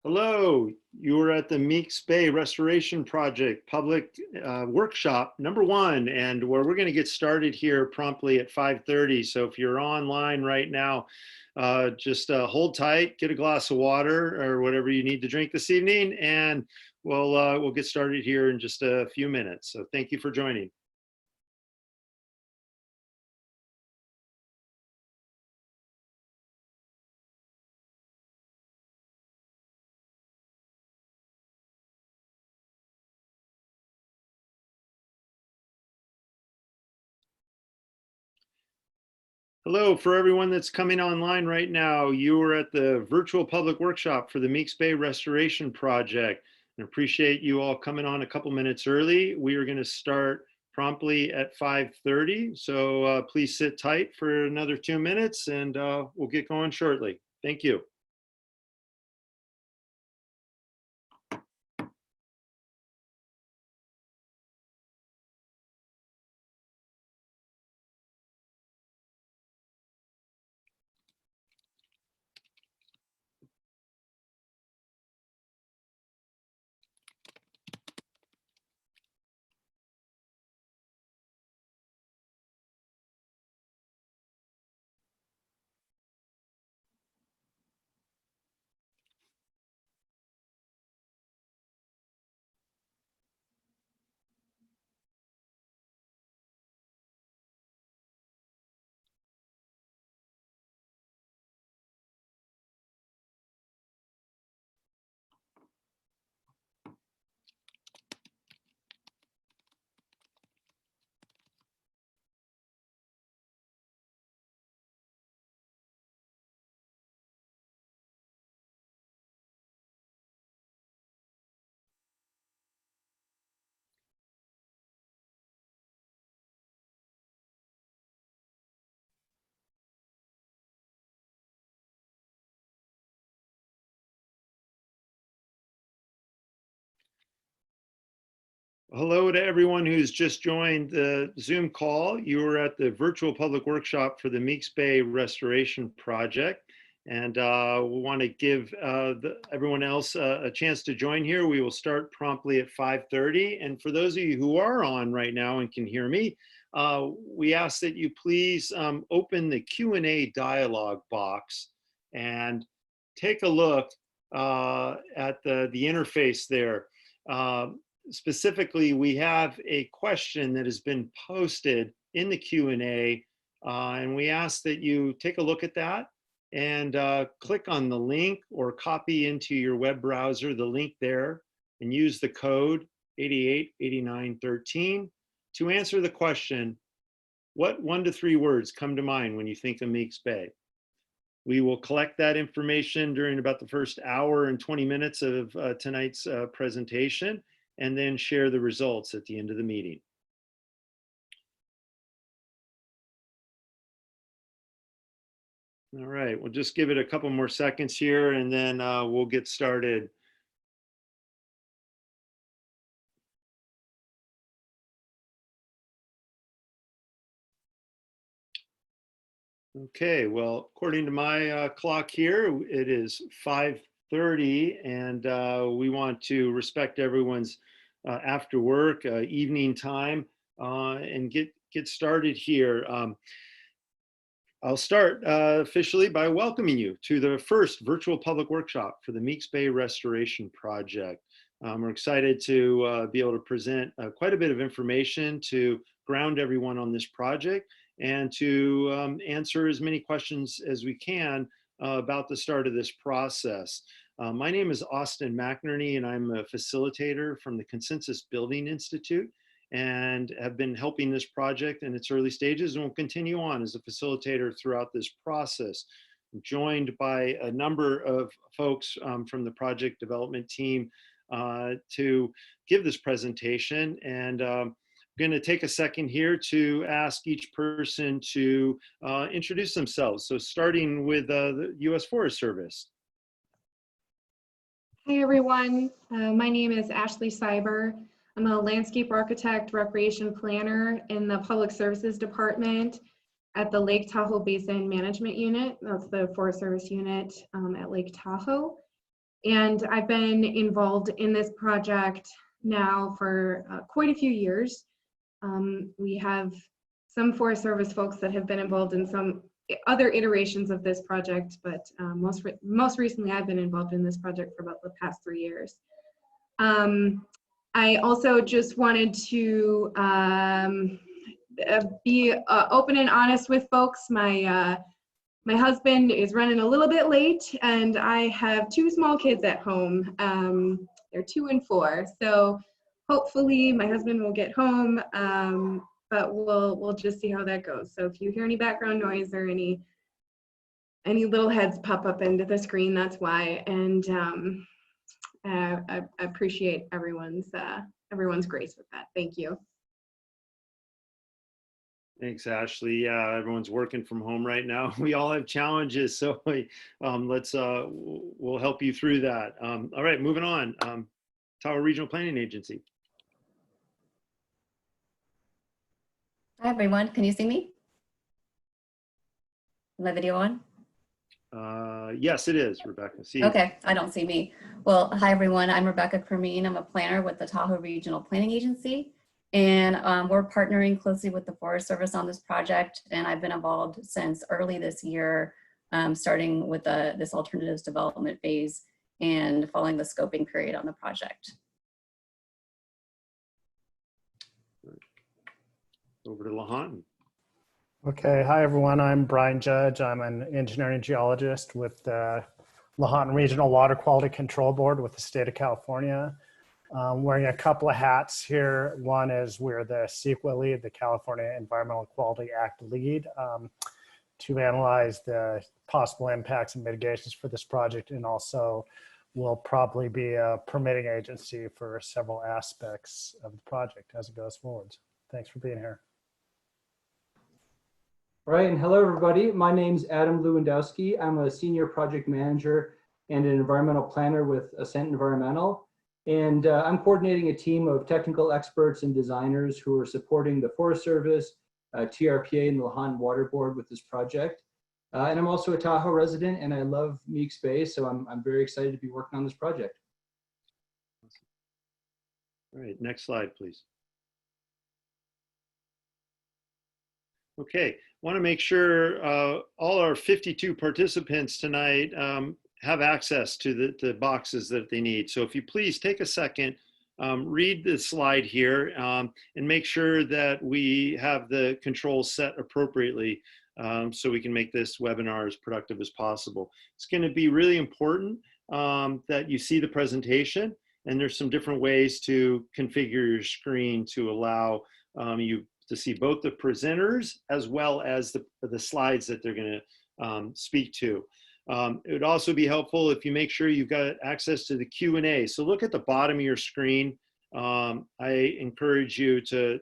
Hello, you are at the Meeks Bay Restoration Project public workshop #1, and where we're going to get started here promptly at 5:30. So if you're online right now, just hold tight, get a glass of water or whatever you need to drink this evening, and we'll get started here in just a few minutes. So thank you for joining. Hello, for everyone that's coming online right now. You are at the virtual public workshop for the Meeks Bay Restoration Project. I appreciate you all coming on a couple minutes early. We are going to start promptly at 5:30. So please sit tight for another 2 minutes and we'll get going shortly. Thank you. Hello to everyone who's just joined the Zoom call. You are at the virtual public workshop for the Meeks Bay Restoration Project. And we want to give everyone else a chance to join here. We will start promptly at 5:30. And for those of you who are on right now and can hear me, we ask that you please open the Q&A dialog box and take a look at the interface there. Specifically, we have a question that has been posted in the Q&A, and we ask that you take a look at that and click on the link or copy into your web browser the link there and use the code 888913 to answer the question, what 1 to 3 words come to mind when you think of Meeks Bay? We will collect that information during about the first hour and 20 minutes of tonight's presentation, and then share the results at the end of the meeting. All right, we'll just give it a couple more seconds here and then we'll get started. Okay, well, according to my clock here, it is 5:30, and we want to respect everyone's after work, evening time, and get started here. I'll start officially by welcoming you to the first virtual public workshop for the Meeks Bay Restoration Project. We're excited to be able to present quite a bit of information to ground everyone on this project and to answer as many questions as we can about the start of this process. My name is Austin McNerney, and I'm a facilitator from the Consensus Building Institute and have been helping this project in its early stages and will continue on as a facilitator throughout this process. I'm joined by a number of folks from the project development team to give this presentation, and I'm going to take a second here to ask each person to introduce themselves. So starting with the U.S. Forest Service. Hi everyone, my name is Ashley Cyber. I'm a landscape architect, recreation planner in the Public Services Department at the Lake Tahoe Basin Management Unit. That's the Forest Service unit at Lake Tahoe. And I've been involved in this project now for quite a few years. We have some Forest Service folks that have been involved in some other iterations of this project, but most recently I've been involved in this project for about the past 3 years. I also just wanted to be open and honest with folks. My husband is running a little bit late, and I have 2 small kids at home. They're 2 and 4, so hopefully my husband will get home, but we'll just see how that goes. So if you hear any background noise or any little heads pop up into the screen, that's why. And I appreciate everyone's grace with that. Thank you. Thanks, Ashley. Yeah, everyone's working from home right now. We all have challenges, so we'll help you through that. All right, moving on. Tahoe Regional Planning Agency. Hi, everyone. Can you see me? Is my video on? Yes, it is, Rebecca. See you. Okay, I don't see me. Well, hi, everyone. I'm Rebecca Cremeen. I'm a planner with the Tahoe Regional Planning Agency. And we're partnering closely with the Forest Service on this project. And I've been involved since early this year, starting with this alternatives development phase and following the scoping period on the project. Over to LaHontan. Okay, hi everyone. I'm Brian Judge. I'm an engineering geologist with the LaHontan Regional Water Quality Control Board with the state of California. Wearing a couple of hats here. One is we're the CEQA lead, the California Environmental Quality Act lead, to analyze the possible impacts and mitigations for this project, and also will probably be a permitting agency for several aspects of the project as it goes forward. Thanks for being here. All right, and hello everybody. My name's Adam Lewandowski. I'm a senior project manager and an environmental planner with Ascent Environmental. And I'm coordinating a team of technical experts and designers who are supporting the Forest Service, TRPA, and the LaHontan Water Board with this project. And I'm also a Tahoe resident, and I love Meeks Bay, so I'm very excited to be working on this project. All right, next slide, please. Okay, want to make sure all our 52 participants tonight have access to the boxes that they need. So if you please take a second, read the slide here and make sure that we have the controls set appropriately so we can make this webinar as productive as possible. It's going to be really important that you see the presentation, and there's some different ways to configure your screen to allow you to see both the presenters as well as the slides that they're going to speak to. It would also be helpful if you make sure you've got access to the Q&A. So look at the bottom of your screen. I encourage you to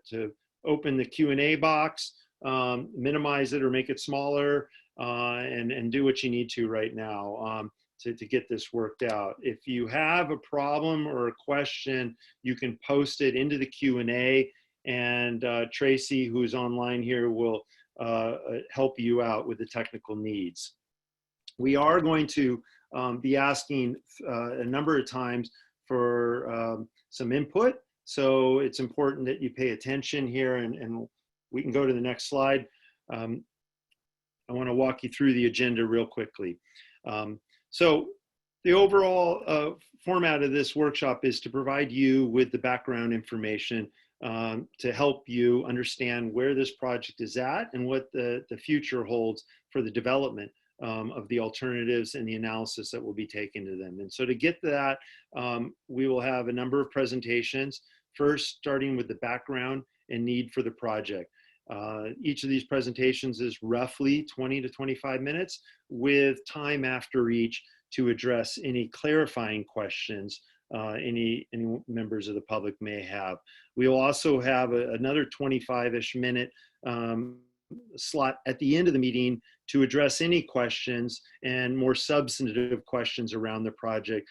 open the Q&A box, minimize it or make it smaller, and do what you need to right now to get this worked out. If you have a problem or a question, you can post it into the Q&A, and Tracy, who's online here, will help you out with the technical needs. We are going to be asking a number of times for some input, so it's important that you pay attention here, and we can go to the next slide. I want to walk you through the agenda real quickly. So the overall format of this workshop is to provide you with the background information to help you understand where this project is at and what the future holds for the development of the alternatives and the analysis that will be taken to them. And so to get to that, we will have a number of presentations, first starting with the background and need for the project. Each of these presentations is roughly 20 to 25 minutes with time after each to address any clarifying questions any members of the public may have. We'll also have another 25-ish minute slot at the end of the meeting to address any questions and more substantive questions around the project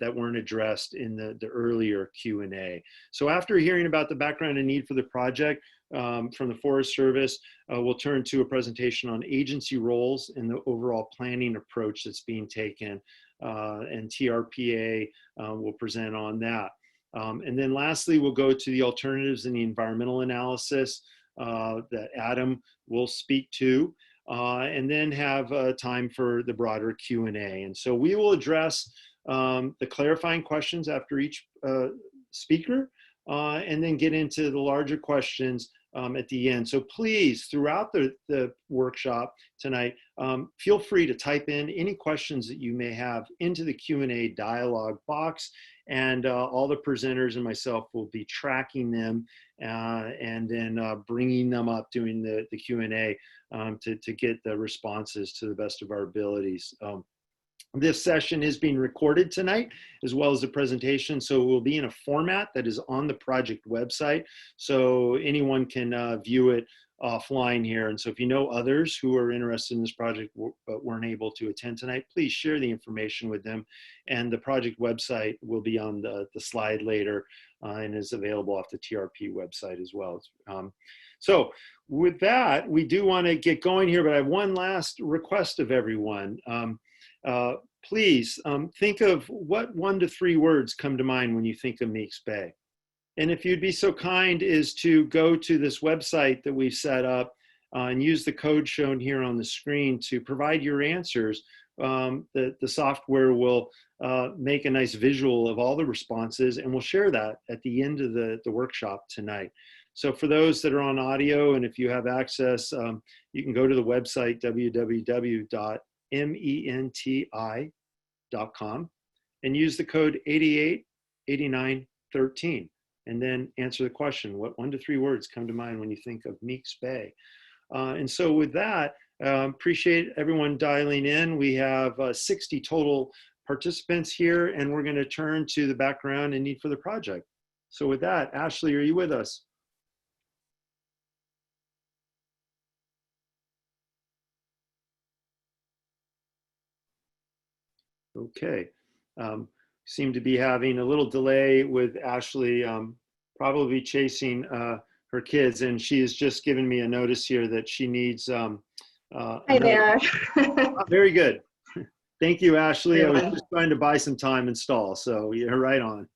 that weren't addressed in the earlier Q&A. So after hearing about the background and need for the project from the Forest Service, we'll turn to a presentation on agency roles and the overall planning approach that's being taken and TRPA will present on that. And then lastly, we'll go to the alternatives and the environmental analysis that Adam will speak to, and then have time for the broader Q&A. And so we will address the clarifying questions after each speaker, and then get into the larger questions at the end. So please, throughout the workshop tonight, feel free to type in any questions that you may have into the Q&A dialogue box, and all the presenters and myself will be tracking them and then bringing them up during the Q&A to get the responses to the best of our abilities. This session is being recorded tonight, as well as the presentation, so it will be in a format that is on the project website, so anyone can view it offline here. And so if you know others who are interested in this project but weren't able to attend tonight, please share the information with them. And the project website will be on the slide later and is available off the TRP website as well. So with that, we do want to get going here, but I have one last request of everyone. Please think of what 1 to 3 words come to mind when you think of Meeks Bay. And if you'd be so kind as to go to this website that we've set up and use the code shown here on the screen to provide your answers. The software will make a nice visual of all the responses, and we'll share that at the end of the workshop tonight. So for those that are on audio, and if you have access, you can go to the website www.menti.com and use the code 888913, and then answer the question, what 1 to 3 words come to mind when you think of Meeks Bay? And so with that, appreciate everyone dialing in. We have 60 total participants here, and we're going to turn to the background and need for the project. So with that, Ashley, are you with us? Okay. Seem to be having a little delay with Ashley, probably chasing her kids, and she has just given me a notice here that she needs Hi there. Very good. Thank you, Ashley. I was just trying to buy some time and stall, so you're right on.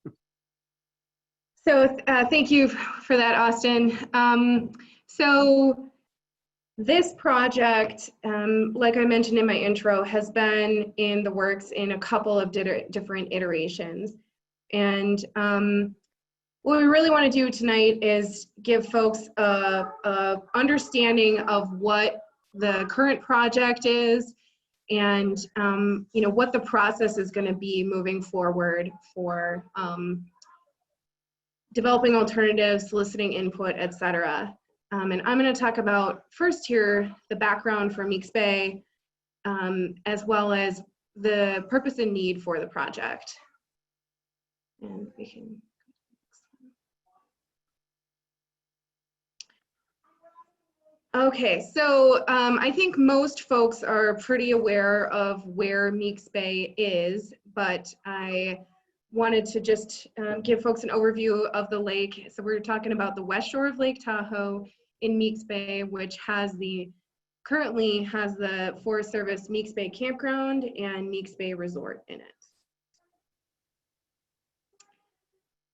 So thank you for that, Austin. So this project, like I mentioned in my intro, has been in the works in a couple of different iterations. And what we really want to do tonight is give folks a understanding of what the current project is, and you know, what the process is going to be moving forward for developing alternatives, soliciting input, etc. And I'm going to talk about first here the background for Meeks Bay, as well as the purpose and need for the project. And we can. Okay, so I think most folks are pretty aware of where Meeks Bay is, but I wanted to just give folks an overview of the lake. So we're talking about the west shore of Lake Tahoe in Meeks Bay, which currently has the Forest Service Meeks Bay Campground and Meeks Bay Resort in it.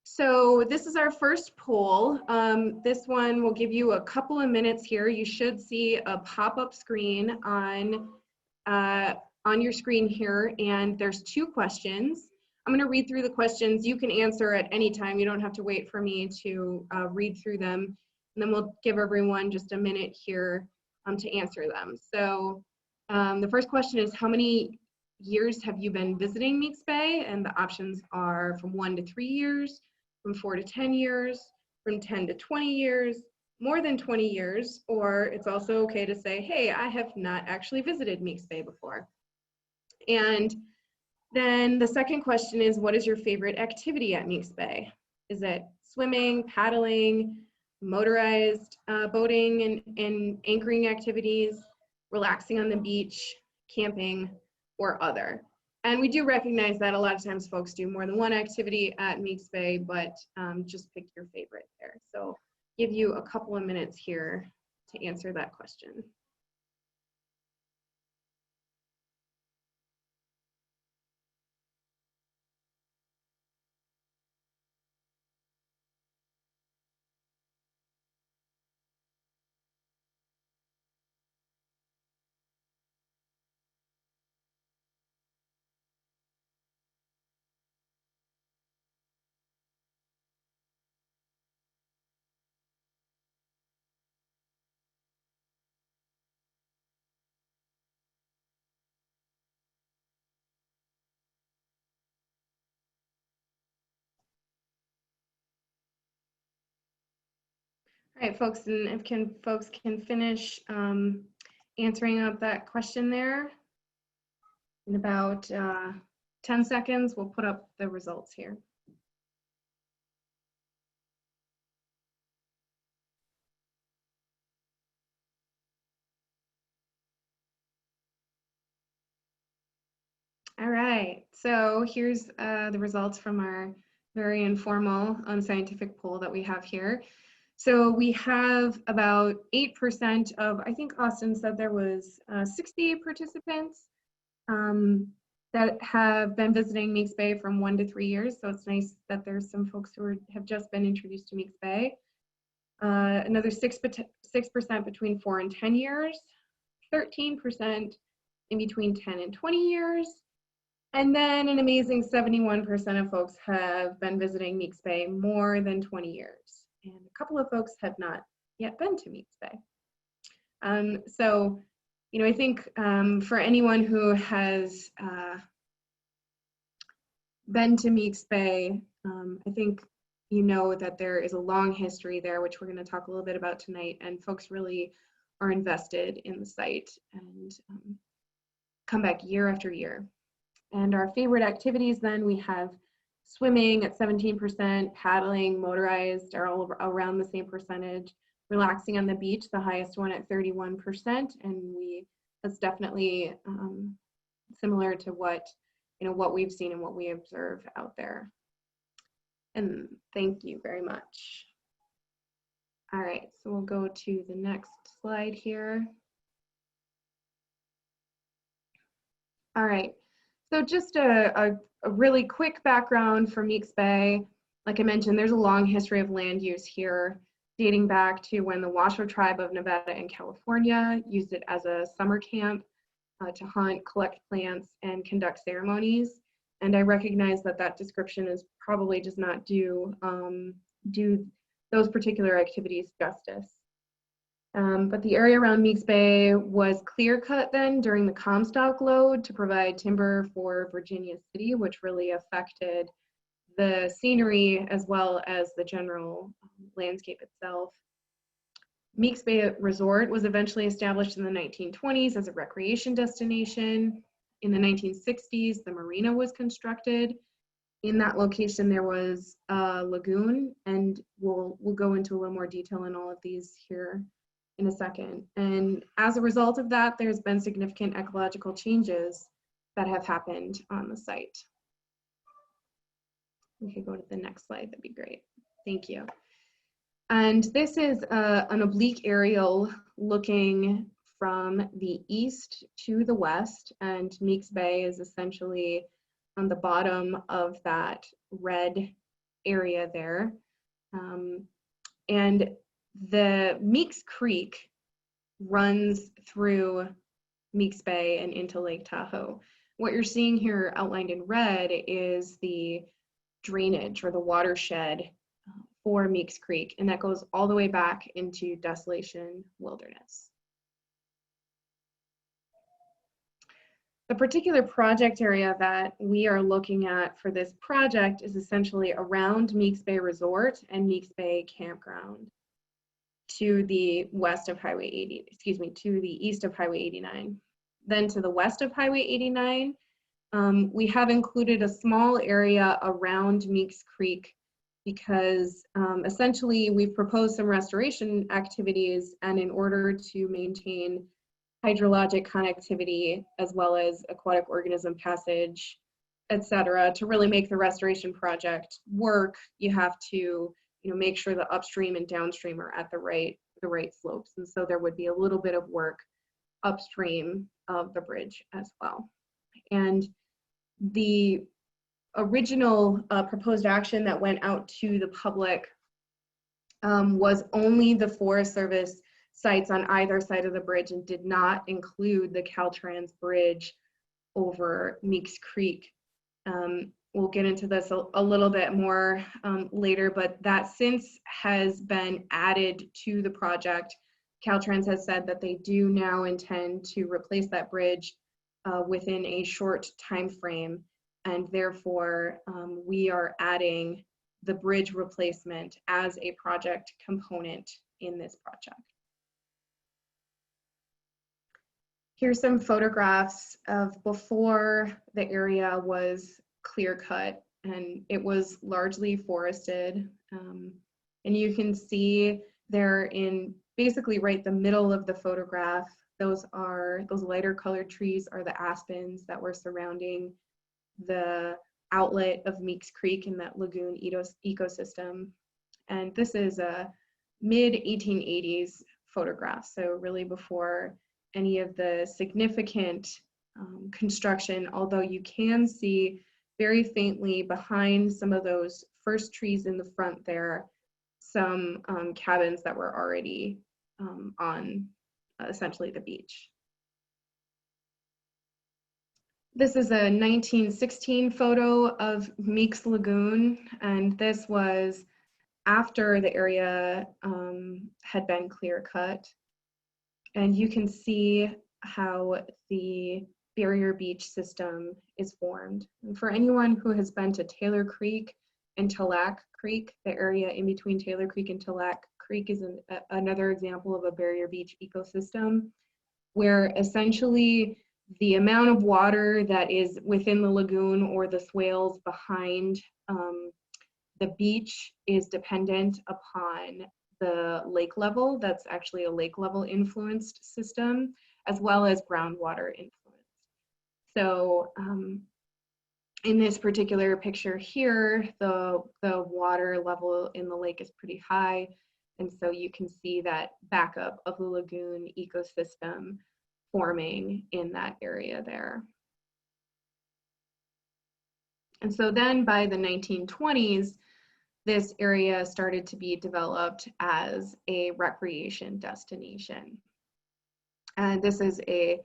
So this is our first poll. This one will give you a couple of minutes here. You should see a pop-up screen on your screen here, and there's 2 questions. I'm gonna read through the questions. You can answer at any time. You don't have to wait for me to read through them. And then we'll give everyone just a minute here to answer them. So the first question is, how many years have you been visiting Meeks Bay? And the options are from 1 to 3 years, from 4 to 10 years, from 10 to 20 years, more than 20 years, or it's also okay to say, hey, I have not actually visited Meeks Bay before. And then the second question is, what is your favorite activity at Meeks Bay? Is it swimming, paddling, motorized boating and anchoring activities, relaxing on the beach, camping, or other? And we do recognize that a lot of times folks do more than one activity at Meeks Bay, but just pick your favorite there. So give you a couple of minutes here to answer that question. All right, folks, and if folks can finish answering up that question there. In about 10 seconds, we'll put up the results here. All right, so here's the results from our very informal unscientific poll that we have here. So we have about 8% of, I think Austin said there was 60 participants that have been visiting Meeks Bay from 1 to 3 years. So it's nice that there's some folks who have just been introduced to Meeks Bay. Another 6% between 4 and 10 years, 13% in between 10 and 20 years, and then an amazing 71% of folks have been visiting Meeks Bay more than 20 years. And a couple of folks have not yet been to Meeks Bay. So, you know, I think for anyone who has been to Meeks Bay, I think you know that there is a long history there, which we're going to talk a little bit about tonight, and folks really are invested in the site and come back year after year. And our favorite activities then, we have swimming at 17%, paddling, motorized are all around the same percentage, relaxing on the beach, the highest one at 31%, and that's definitely similar to what we've seen and what we observe out there. And thank you very much. All right, so we'll go to the next slide here. All right, so just a really quick background for Meeks Bay. Like I mentioned, there's a long history of land use here, dating back to when the Washoe tribe of Nevada and California used it as a summer camp to hunt, collect plants, and conduct ceremonies. And I recognize that that description is probably does not do those particular activities justice. But the area around Meeks Bay was clear cut then during the Comstock load to provide timber for Virginia City, which really affected the scenery as well as the general landscape itself. Meeks Bay Resort was eventually established in the 1920s as a recreation destination. In the 1960s, the marina was constructed. In that location, there was a lagoon, and we'll go into a little more detail in all of these here in a second. And as a result of that, there's been significant ecological changes that have happened on the site. We could go to the next slide, that'd be great. Thank you. And this is an oblique aerial looking from the east to the west, and Meeks Bay is essentially on the bottom of that red area there. And the Meeks Creek runs through Meeks Bay and into Lake Tahoe. What you're seeing here outlined in red is the drainage or the watershed for Meeks Creek, and that goes all the way back into Desolation Wilderness. The particular project area that we are looking at for this project is essentially around Meeks Bay Resort and Meeks Bay Campground to the west of Highway 80, excuse me, to the east of Highway 89. Then to the west of Highway 89, we have included a small area around Meeks Creek because essentially we've proposed some restoration activities, and in order to maintain hydrologic connectivity as well as aquatic organism passage, etc., to really make the restoration project work, you have to make sure the upstream and downstream are at the right slopes. And so there would be a little bit of work upstream of the bridge as well. And the original proposed action that went out to the public was only the Forest Service sites on either side of the bridge and did not include the Caltrans bridge over Meeks Creek. We'll get into this a little bit more later, but that since has been added to the project. Caltrans has said that they do now intend to replace that bridge within a short time frame, and therefore we are adding the bridge replacement as a project component in this project. Here's some photographs of before the area was clear cut and it was largely forested. And you can see there in basically right the middle of the photograph, those lighter colored trees are the aspens that were surrounding the outlet of Meeks Creek in that lagoon ecosystem. And this is a mid 1880s photograph, so really before any of the significant construction, although you can see very faintly behind some of those first trees in the front there, some cabins that were already on essentially the beach. This is a 1916 photo of Meeks Lagoon, and this was after the area had been clear cut. And you can see how the barrier beach system is formed. And for anyone who has been to Taylor Creek and Tallac Creek, the area in between Taylor Creek and Tallac Creek is another example of a barrier beach ecosystem, where essentially the amount of water that is within the lagoon or the swales behind the beach is dependent upon the lake level. That's actually a lake level influenced system, as well as groundwater influence. So in this particular picture here, the water level in the lake is pretty high. And so you can see that backup of the lagoon ecosystem forming in that area there. And so then by the 1920s, this area started to be developed as a recreation destination. And this is a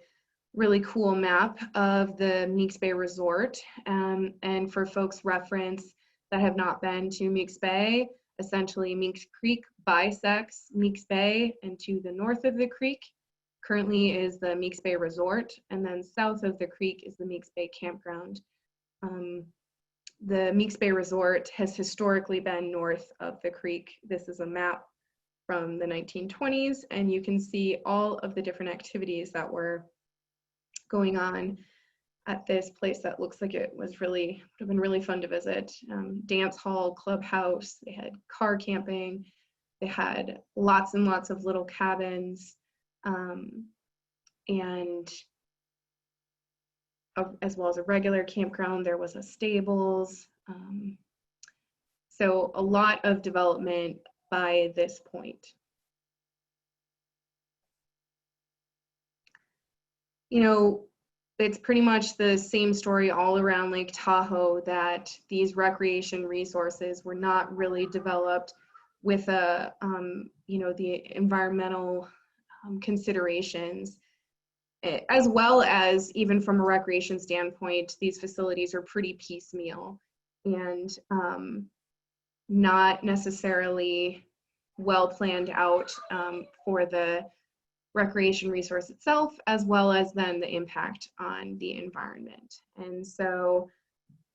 really cool map of the Meeks Bay Resort. And for folks' reference that have not been to Meeks Bay, essentially Meeks Creek bisects Meeks Bay, and to the north of the creek currently is the Meeks Bay Resort, and then south of the creek is the Meeks Bay Campground. The Meeks Bay Resort has historically been north of the creek. This is a map from the 1920s, and you can see all of the different activities that were going on at this place that looks like it was would have been really fun to visit. Dance hall, clubhouse, they had car camping, they had lots and lots of little cabins, and as well as a regular campground. There was a stables. So a lot of development by this point. You know, it's pretty much the same story all around Lake Tahoe, that these recreation resources were not really developed with a, you know, the environmental considerations, as well as even from a recreation standpoint, these facilities are pretty piecemeal and not necessarily well planned out for the recreation resource itself, as well as then the impact on the environment. And so,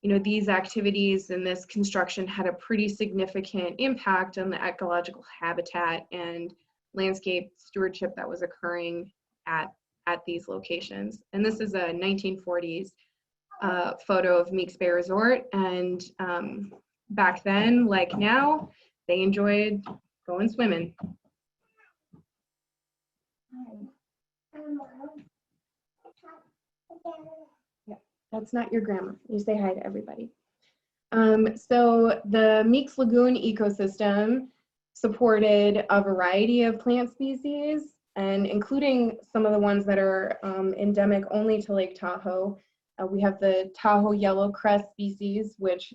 you know, these activities and this construction had a pretty significant impact on the ecological habitat and landscape stewardship that was occurring at these locations. And this is a 1940s photo of Meeks Bay Resort. And back then, like now, they enjoyed going swimming. Yeah, that's not your grandma. You say hi to everybody. So the Meeks Lagoon ecosystem supported a variety of plant species, and including some of the ones that are endemic only to Lake Tahoe. We have the Tahoe yellow crest species, which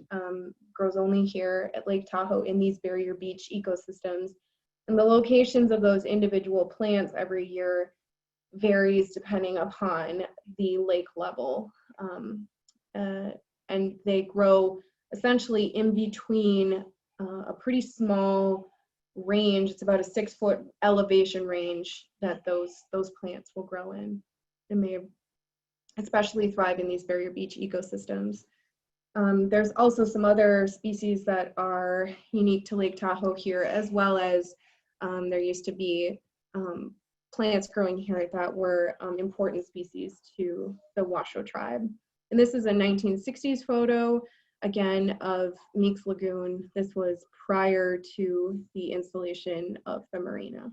grows only here at Lake Tahoe in these barrier beach ecosystems. And the locations of those individual plants every year varies depending upon the lake level. And they grow essentially in between a pretty small range. It's about a 6-foot elevation range that those plants will grow in, and they especially thrive in these barrier beach ecosystems. There's also some other species that are unique to Lake Tahoe here, as well as there used to be plants growing here that were important species to the Washoe tribe. And this is a 1960s photo, again, of Meeks Lagoon. This was prior to the installation of the marina.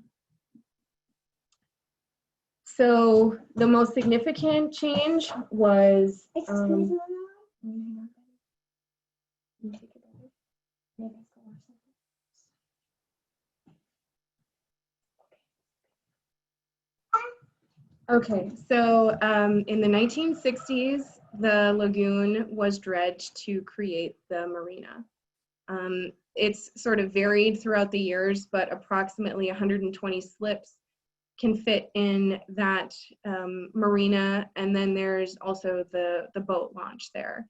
So the most significant change was okay, so in the 1960s, the lagoon was dredged to create the marina. It's sort of varied throughout the years, but approximately 120 slips can fit in that marina, and then there's also the boat launch there.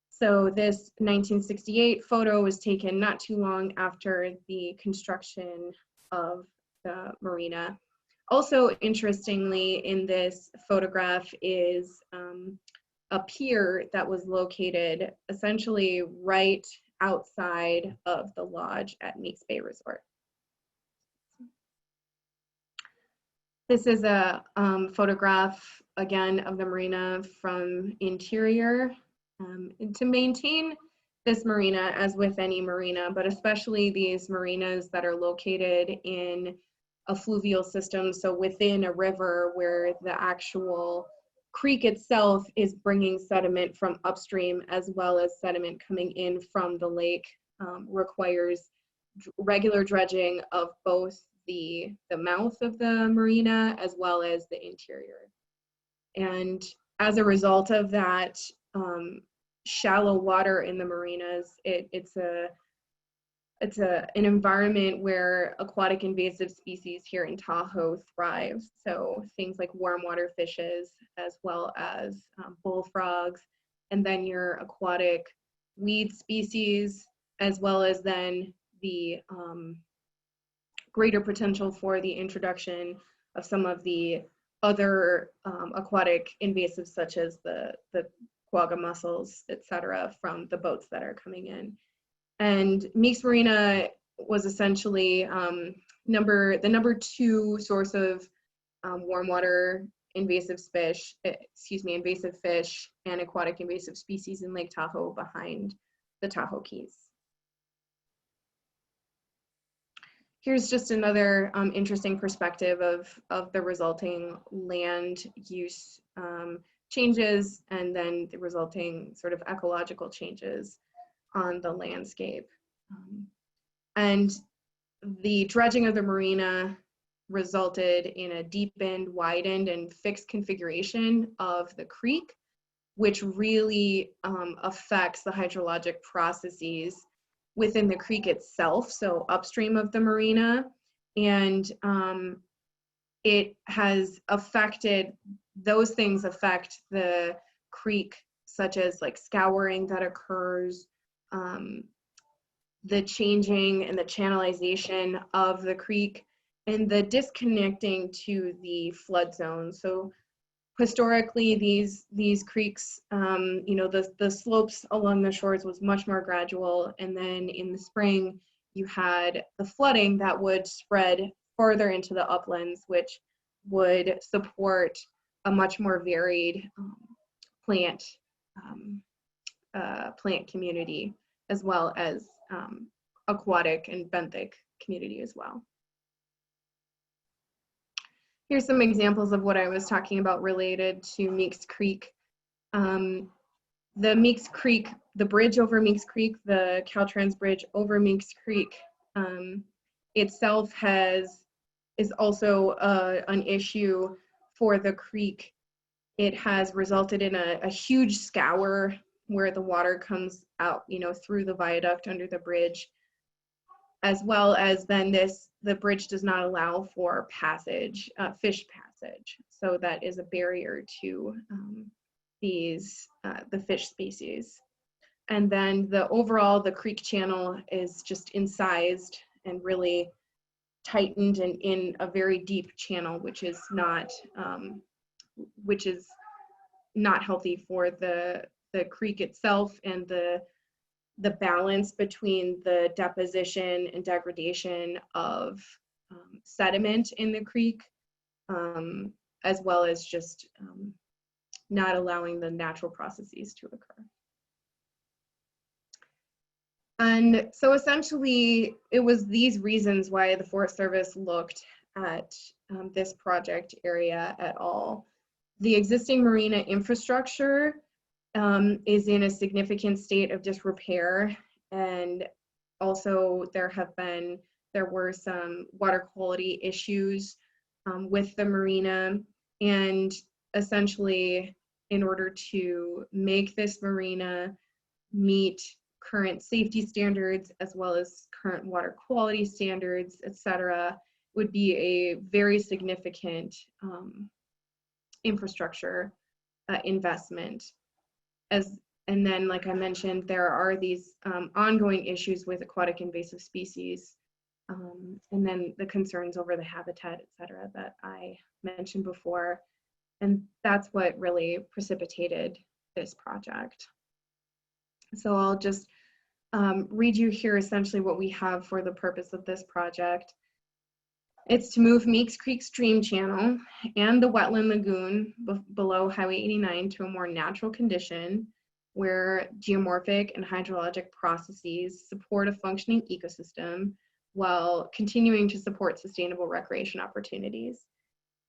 So this 1968 photo was taken not too long after the construction of the marina. Also, interestingly, in this photograph is a pier that was located essentially right outside of the lodge at Meeks Bay Resort. This is a photograph, again, of the marina from interior. And to maintain this marina, as with any marina, but especially these marinas that are located in a fluvial system, so within a river where the actual creek itself is bringing sediment from upstream as well as sediment coming in from the lake, requires regular dredging of both the mouth of the marina as well as the interior. And as a result of that shallow water in the marinas, it's an environment where aquatic invasive species here in Tahoe thrive. So things like warm water fishes, as well as bullfrogs, and then your aquatic weed species, as well as then the greater potential for the introduction of some of the other aquatic invasives, such as the quagga mussels, etc., from the boats that are coming in. And Meeks Marina was essentially the number 2 source of warm water invasive fish and aquatic invasive species in Lake Tahoe, behind the Tahoe Keys. Here's just another interesting perspective of the resulting land use changes, and then the resulting sort of ecological changes on the landscape. And the dredging of the marina resulted in a deepened, widened, and fixed configuration of the creek, which really affects the hydrologic processes within the creek itself, so upstream of the marina. And it has affected, those things affect the creek, such as like scouring that occurs, the changing and the channelization of the creek, and the disconnecting to the flood zone. So historically, these creeks, the slopes along the shores was much more gradual, and then in the spring, you had the flooding that would spread further into the uplands, which would support a much more varied plant community, as well as aquatic and benthic community as well. Here's some examples of what I was talking about related to Meeks Creek. The Meeks Creek, the bridge over Meeks Creek, the Caltrans bridge over Meeks Creek itself is also an issue for the creek. It has resulted in a huge scour where the water comes out, through the viaduct under the bridge, as well as then the bridge does not allow for passage, fish passage. So that is a barrier to the fish species. And then the creek channel is just incised and really tightened and in a very deep channel, which is not healthy for the the creek itself and the balance between the deposition and degradation of sediment in the creek, as well as just not allowing the natural processes to occur. And so essentially, it was these reasons why the Forest Service looked at this project area at all. The existing marina infrastructure is in a significant state of disrepair, and also there were some water quality issues with the marina, and essentially, in order to make this marina meet current safety standards as well as current water quality standards, etc., would be a very significant infrastructure investment. And then, like I mentioned, there are these ongoing issues with aquatic invasive species, and then the concerns over the habitat, etc., that I mentioned before. And that's what really precipitated this project. So I'll just read you here essentially what we have for the purpose of this project. It's to move Meeks Creek stream channel and the wetland lagoon below Highway 89 to a more natural condition where geomorphic and hydrologic processes support a functioning ecosystem while continuing to support sustainable recreation opportunities.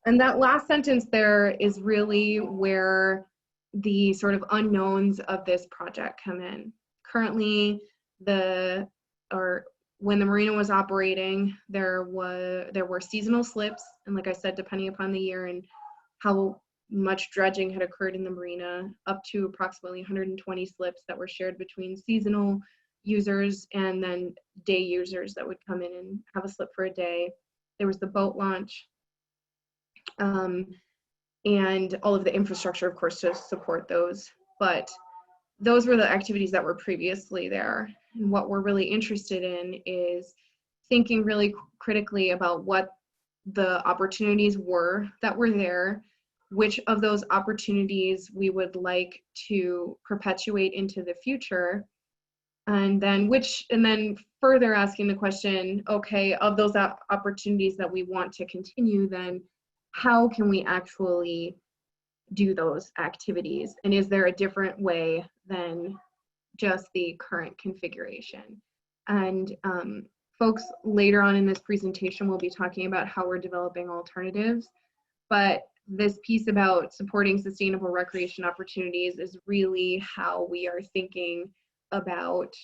And that last sentence there is really where the sort of unknowns of this project come in. Currently, when the marina was operating, there were seasonal slips, and like I said, depending upon the year and how much dredging had occurred in the marina, up to approximately 120 slips that were shared between seasonal users and then day users that would come in and have a slip for a day. There was the boat launch, and all of the infrastructure, of course, to support those. But those were the activities that were previously there. And what we're really interested in is thinking really critically about what the opportunities were that were there, which of those opportunities we would like to perpetuate into the future, and then further asking the question, okay, of those opportunities that we want to continue, then how can we actually do those activities? And is there a different way than just the current configuration? And folks later on in this presentation will be talking about how we're developing alternatives, but this piece about supporting sustainable recreation opportunities is really how we are thinking about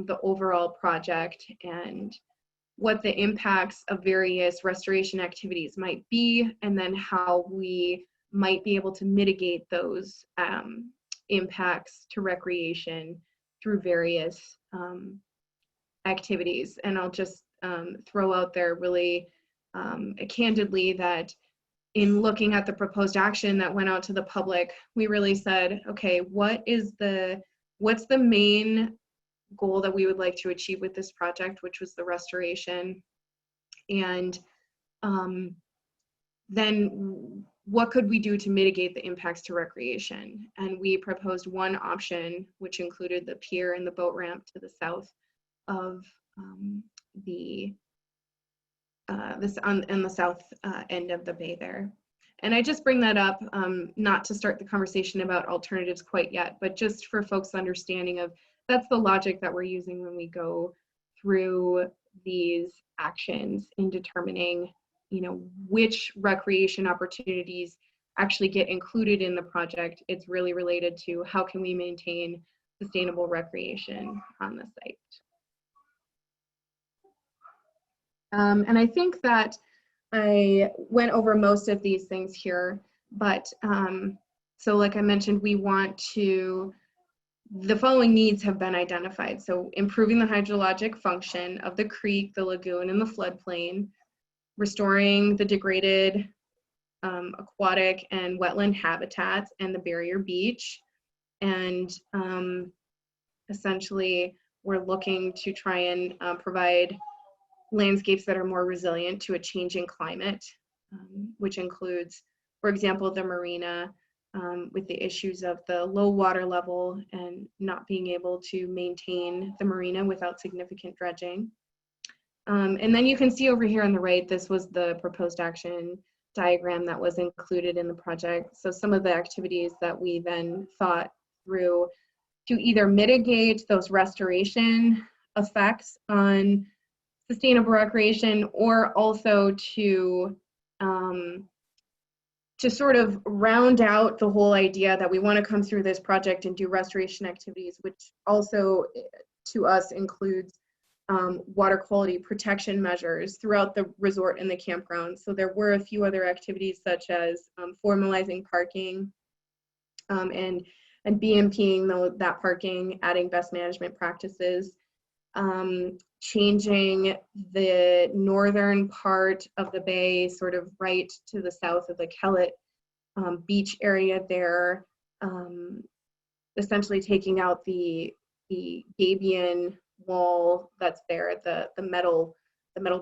the overall project and what the impacts of various restoration activities might be, and then how we might be able to mitigate those impacts to recreation through various activities. And I'll just throw out there really candidly that in looking at the proposed action that went out to the public, we really said, okay, what's the main goal that we would like to achieve with this project, which was the restoration, and then what could we do to mitigate the impacts to recreation? And we proposed one option, which included the pier and the boat ramp to the south of on the south end of the bay there. And I just bring that up not to start the conversation about alternatives quite yet, but just for folks' understanding of that's the logic that we're using when we go through these actions in determining, which recreation opportunities actually get included in the project. It's really related to how can we maintain sustainable recreation on the site. And I think that I went over most of these things here, but so like I mentioned, the following needs have been identified. So improving the hydrologic function of the creek, the lagoon, and the floodplain, restoring the degraded aquatic and wetland habitats and the barrier beach. And essentially, we're looking to try and provide landscapes that are more resilient to a changing climate, which includes, for example, the marina, with the issues of the low water level and not being able to maintain the marina without significant dredging. And then you can see over here on the right, this was the proposed action diagram that was included in the project. So some of the activities that we then thought through to either mitigate those restoration effects on sustainable recreation, or also to sort of round out the whole idea that we want to come through this project and do restoration activities, which also to us includes water quality protection measures throughout the resort and the campground. So there were a few other activities such as formalizing parking and BMPing that parking, adding best management practices, changing the northern part of the bay, sort of right to the south of the Kellett beach area there, essentially taking out the gabion wall that's there, the metal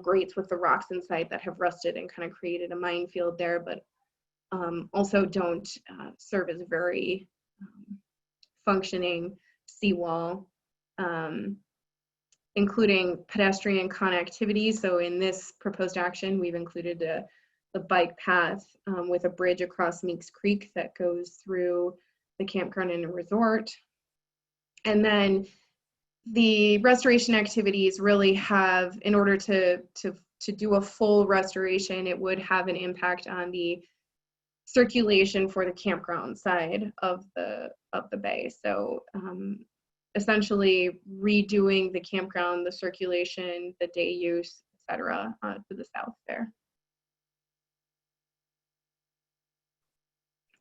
grates with the rocks inside that have rusted and kind of created a minefield there, but also don't serve as a very functioning seawall, including pedestrian connectivity. So in this proposed action, we've included the bike path with a bridge across Meeks Creek that goes through the campground and a resort. And then the restoration activities really have, in order to do a full restoration, it would have an impact on the circulation for the campground side of the bay. So essentially redoing the campground, the circulation, the day use, etc., to the south there.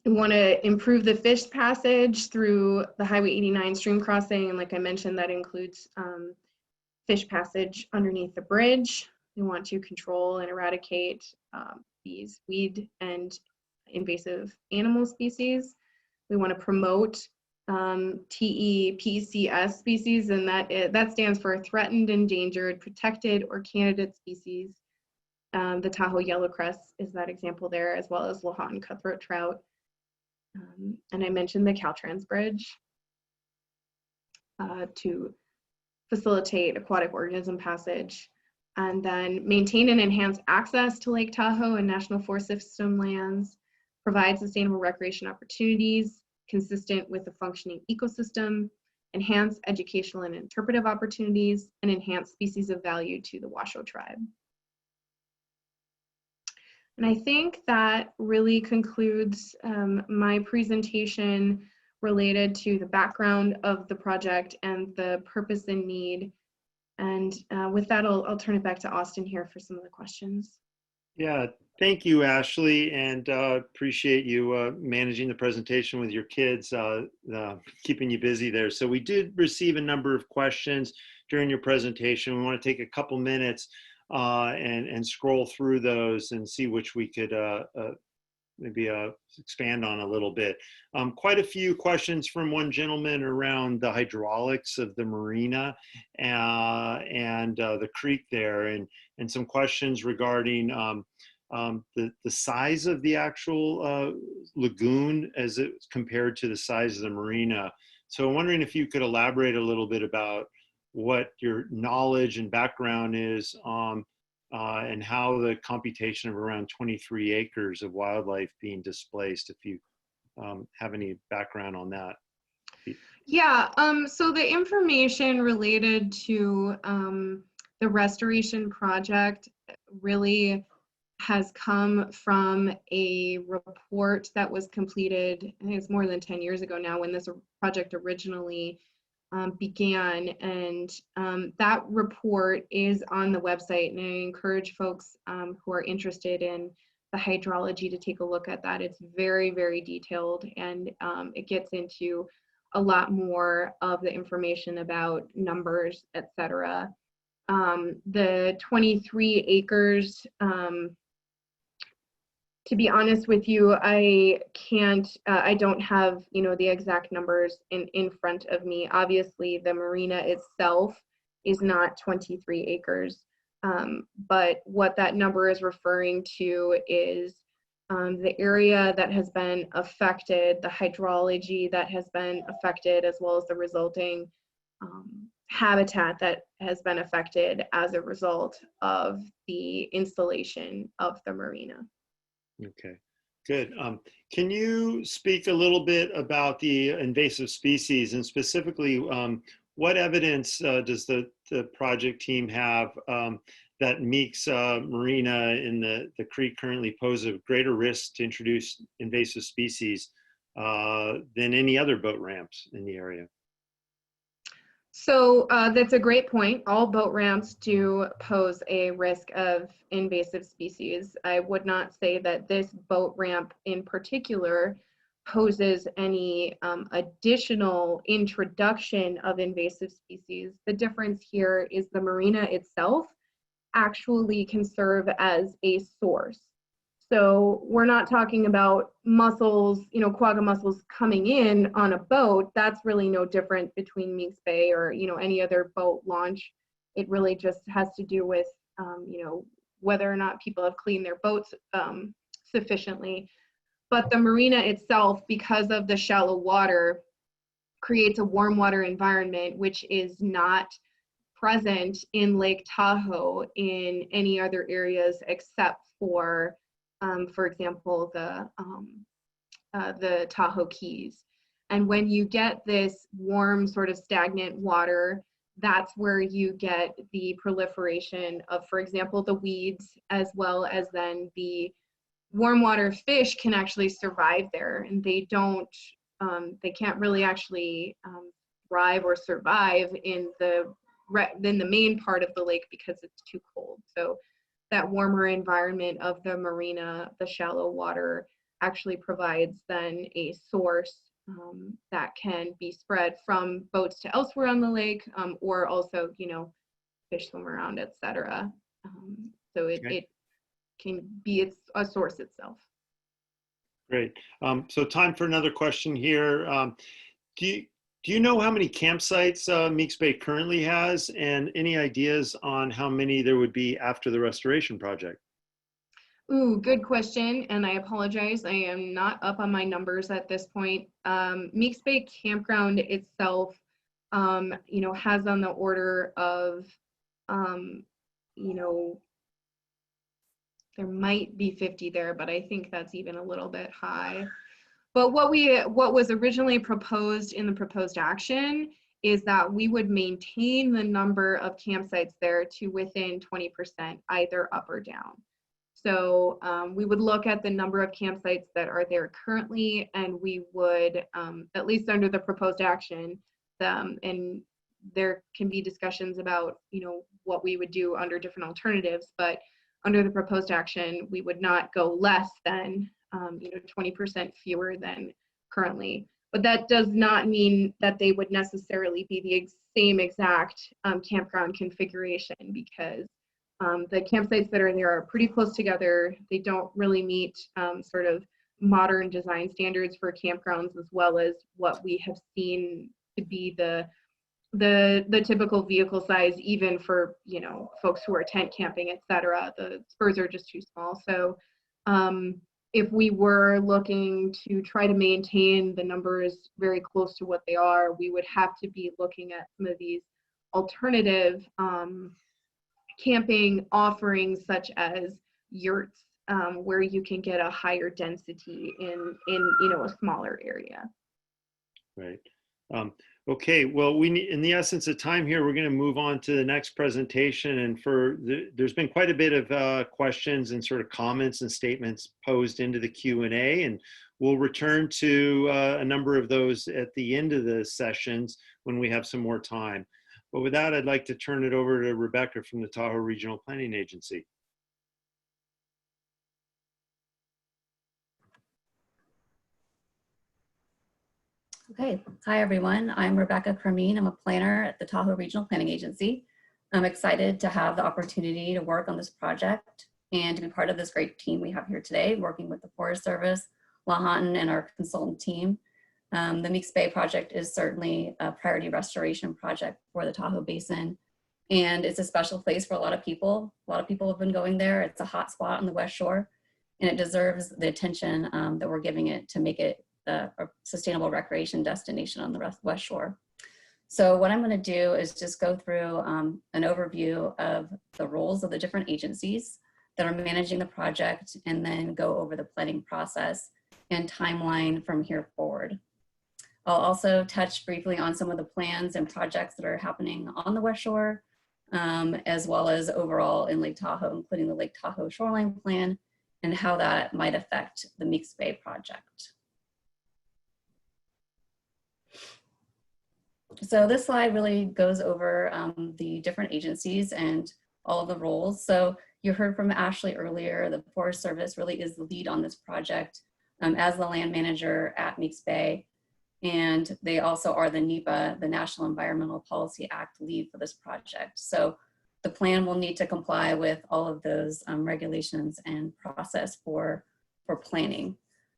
We want to improve the fish passage through the Highway 89 stream crossing, and like I mentioned, that includes fish passage underneath the bridge. We want to control and eradicate these weed and invasive animal species. We want to promote TEPCS species, and that stands for Threatened, Endangered, Protected, or Candidate Species. The Tahoe yellowcrest is that example there, as well as Lahontan cutthroat trout. And I mentioned the Caltrans Bridge to facilitate aquatic organism passage, and then maintain and enhance access to Lake Tahoe and National Forest System lands, provide sustainable recreation opportunities consistent with the functioning ecosystem, enhance educational and interpretive opportunities, and enhance species of value to the Washoe tribe. And I think that really concludes my presentation related to the background of the project and the purpose and need. And with that, I'll turn it back to Austin here for some of the questions. Yeah, thank you, Ashley, and appreciate you managing the presentation with your kids, keeping you busy there. So we did receive a number of questions during your presentation. We want to take a couple minutes and scroll through those and see which we could maybe expand on a little bit. Quite a few questions from one gentleman around the hydraulics of the marina and the creek there, and some questions regarding the size of the actual lagoon as it compared to the size of the marina. So I'm wondering if you could elaborate a little bit about what your knowledge and background is and how the computation of around 23 acres of wildlife being displaced, if you have any background on that. Yeah, so the information related to the restoration project really has come from a report that was completed, I think it's more than 10 years ago now, when this project originally began, and that report is on the website, and I encourage folks who are interested in the hydrology to take a look at that. It's very, very detailed, and it gets into a lot more of the information about numbers, etc. The 23 acres, to be honest with you, I don't have, the exact numbers in front of me. Obviously, the marina itself is not 23 acres, but what that number is referring to is the area that has been affected, the hydrology that has been affected, as well as the resulting habitat that has been affected as a result of the installation of the marina. Okay, good. Can you speak a little bit about the invasive species, and specifically what evidence does the project team have that Meeks Marina in the creek currently pose a greater risk to introduce invasive species than any other boat ramps in the area? So that's a great point. All boat ramps do pose a risk of invasive species. I would not say that this boat ramp in particular poses any additional introduction of invasive species. The difference here is the marina itself actually can serve as a source. So we're not talking about mussels, quagga mussels coming in on a boat. That's really no different between Meeks Bay or, any other boat launch. It really just has to do with, whether or not people have cleaned their boats sufficiently. But the marina itself, because of the shallow water, creates a warm water environment, which is not present in Lake Tahoe in any other areas except for example, the Tahoe Keys. And when you get this warm, sort of stagnant water, that's where you get the proliferation of, for example, the weeds, as well as then the warm water fish can actually survive there, and they can't really actually thrive or survive in the main part of the lake because it's too cold. So that warmer environment of the marina, the shallow water, actually provides then a source that can be spread from boats to elsewhere on the lake, or also, fish swim around, etc. So it can be a source itself. Great. So time for another question here. Do you know how many campsites Meeks Bay currently has, and any ideas on how many there would be after the restoration project? Ooh, good question, and I apologize. I am not up on my numbers at this point. Meeks Bay Campground itself, has on the order of, there might be 50 there, but I think that's even a little bit high. But what was originally proposed in the proposed action is that we would maintain the number of campsites there to within 20%, either up or down. So we would look at the number of campsites that are there currently, and we would, at least under the proposed action, and there can be discussions about, what we would do under different alternatives, but under the proposed action, we would not go less than 20% fewer than currently. But that does not mean that they would necessarily be the same exact campground configuration, because the campsites that are there are pretty close together. They don't really meet sort of modern design standards for campgrounds, as well as what we have seen to be the typical vehicle size, even for folks who are tent camping, etc. The spurs are just too small. So if we were looking to try to maintain the numbers very close to what they are, we would have to be looking at some of these alternative camping offerings, such as yurts, where you can get a higher density in a smaller area. Right. Okay, well, in the essence of time here, we're going to move on to the next presentation. And there's been quite a bit of questions and sort of comments and statements posed into the Q&A, and we'll return to a number of those at the end of the sessions when we have some more time. But with that, I'd like to turn it over to Rebecca from the Tahoe Regional Planning Agency. Okay, hi everyone. I'm Rebecca Cremeen. I'm a planner at the Tahoe Regional Planning Agency. I'm excited to have the opportunity to work on this project and to be part of this great team we have here today, working with the Forest Service, Lahontan, and our consultant team. The Meeks Bay project is certainly a priority restoration project for the Tahoe Basin, and it's a special place for a lot of people. A lot of people have been going there. It's a hot spot on the West Shore, and it deserves the attention that we're giving it to make it a sustainable recreation destination on the West Shore. So what I'm going to do is just go through an overview of the roles of the different agencies that are managing the project, and then go over the planning process and timeline from here forward. I'll also touch briefly on some of the plans and projects that are happening on the West Shore, as well as overall in Lake Tahoe, including the Lake Tahoe Shoreline Plan and how that might affect the Meeks Bay project. So this slide really goes over the different agencies and all of the roles. So you heard from Ashley earlier, the Forest Service really is the lead on this project as the land manager at Meeks Bay. And they also are the NEPA, the National Environmental Policy Act lead for this project. So the plan will need to comply with all of those regulations and process for planning.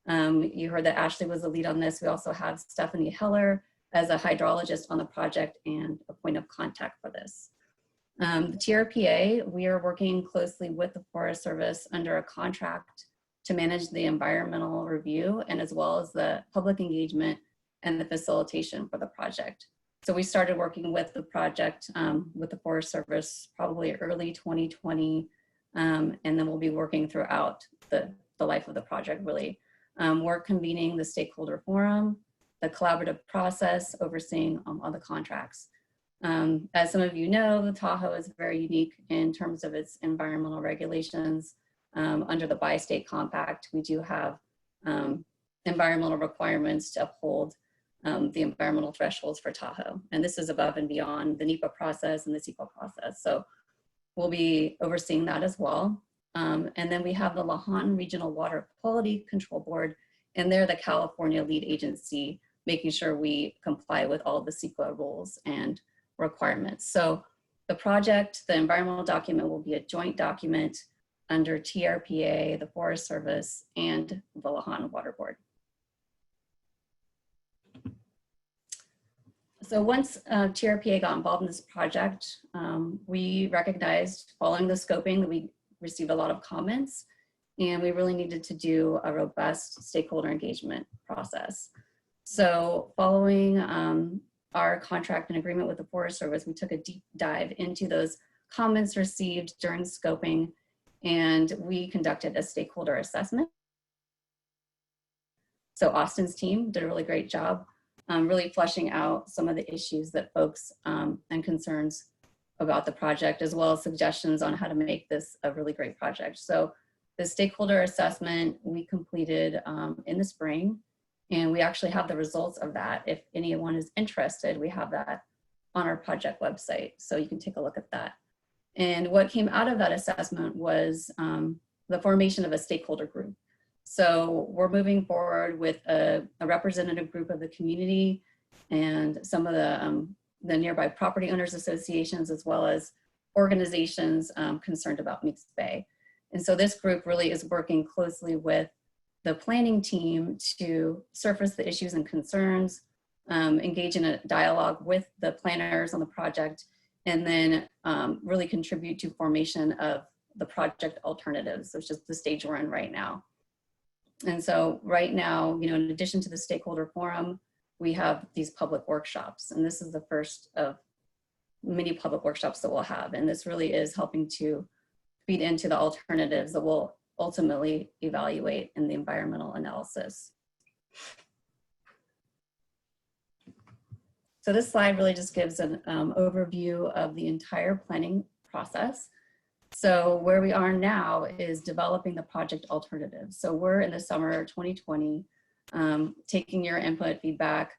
You heard that Ashley was the lead on this. We also have Stephanie Heller as a hydrologist on the project and a point of contact for this. The TRPA, we are working closely with the Forest Service under a contract to manage the environmental review and as well as the public engagement and the facilitation for the project. So we started working with the project with the Forest Service probably early 2020, and then we'll be working throughout the life of the project really. We're convening the stakeholder forum, the collaborative process, overseeing all the contracts. As some of you know, the Tahoe is very unique in terms of its environmental regulations. Under the Bi-State Compact, we do have environmental requirements to uphold the environmental thresholds for Tahoe. And this is above and beyond the NEPA process and the CEQA process. So we'll be overseeing that as well. And then we have the Lahontan Regional Water Quality Control Board, and they're the California lead agency, making sure we comply with all the CEQA rules and requirements. So the project, the environmental document will be a joint document under TRPA, the Forest Service, and the Lahontan Water Board. So once TRPA got involved in this project, we recognized following the scoping that we received a lot of comments, and we really needed to do a robust stakeholder engagement process. So following our contract and agreement with the Forest Service, we took a deep dive into those comments received during scoping, and we conducted a stakeholder assessment. So Austin's team did a really great job really fleshing out some of the issues that folks and concerns about the project, as well as suggestions on how to make this a really great project. So the stakeholder assessment we completed in the spring, and we actually have the results of that. If anyone is interested, we have that on our project website, so you can take a look at that. And what came out of that assessment was the formation of a stakeholder group. So we're moving forward with a representative group of the community and some of the nearby property owners associations, as well as organizations concerned about Meeks Bay. And so this group really is working closely with the planning team to surface the issues and concerns, engage in a dialogue with the planners on the project, and then really contribute to formation of the project alternatives, which is the stage we're in right now. And so right now, you know, in addition to the stakeholder forum, we have these public workshops, and this is the first of many public workshops that we'll have. And this really is helping to feed into the alternatives that we'll ultimately evaluate in the environmental analysis. So this slide really just gives an overview of the entire planning process. So where we are now is developing the project alternatives. So we're in the summer 2020, taking your input, feedback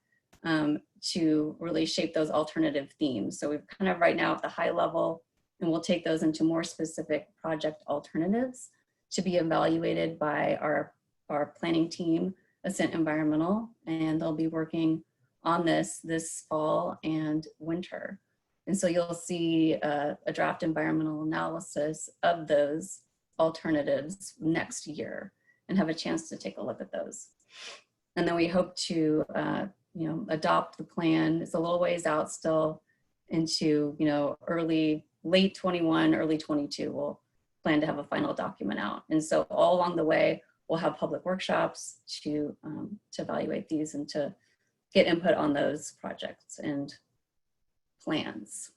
to really shape those alternative themes. So we're kind of right now at the high level, and we'll take those into more specific project alternatives to be evaluated by our planning team, Ascent Environmental, and they'll be working on this fall and winter. And so you'll see a draft environmental analysis of those alternatives next year and have a chance to take a look at those. And then we hope to adopt the plan. It's a little ways out still into late 21, early 22. We'll plan to have a final document out. And so all along the way, we'll have public workshops to evaluate these and to get input on those projects and plans.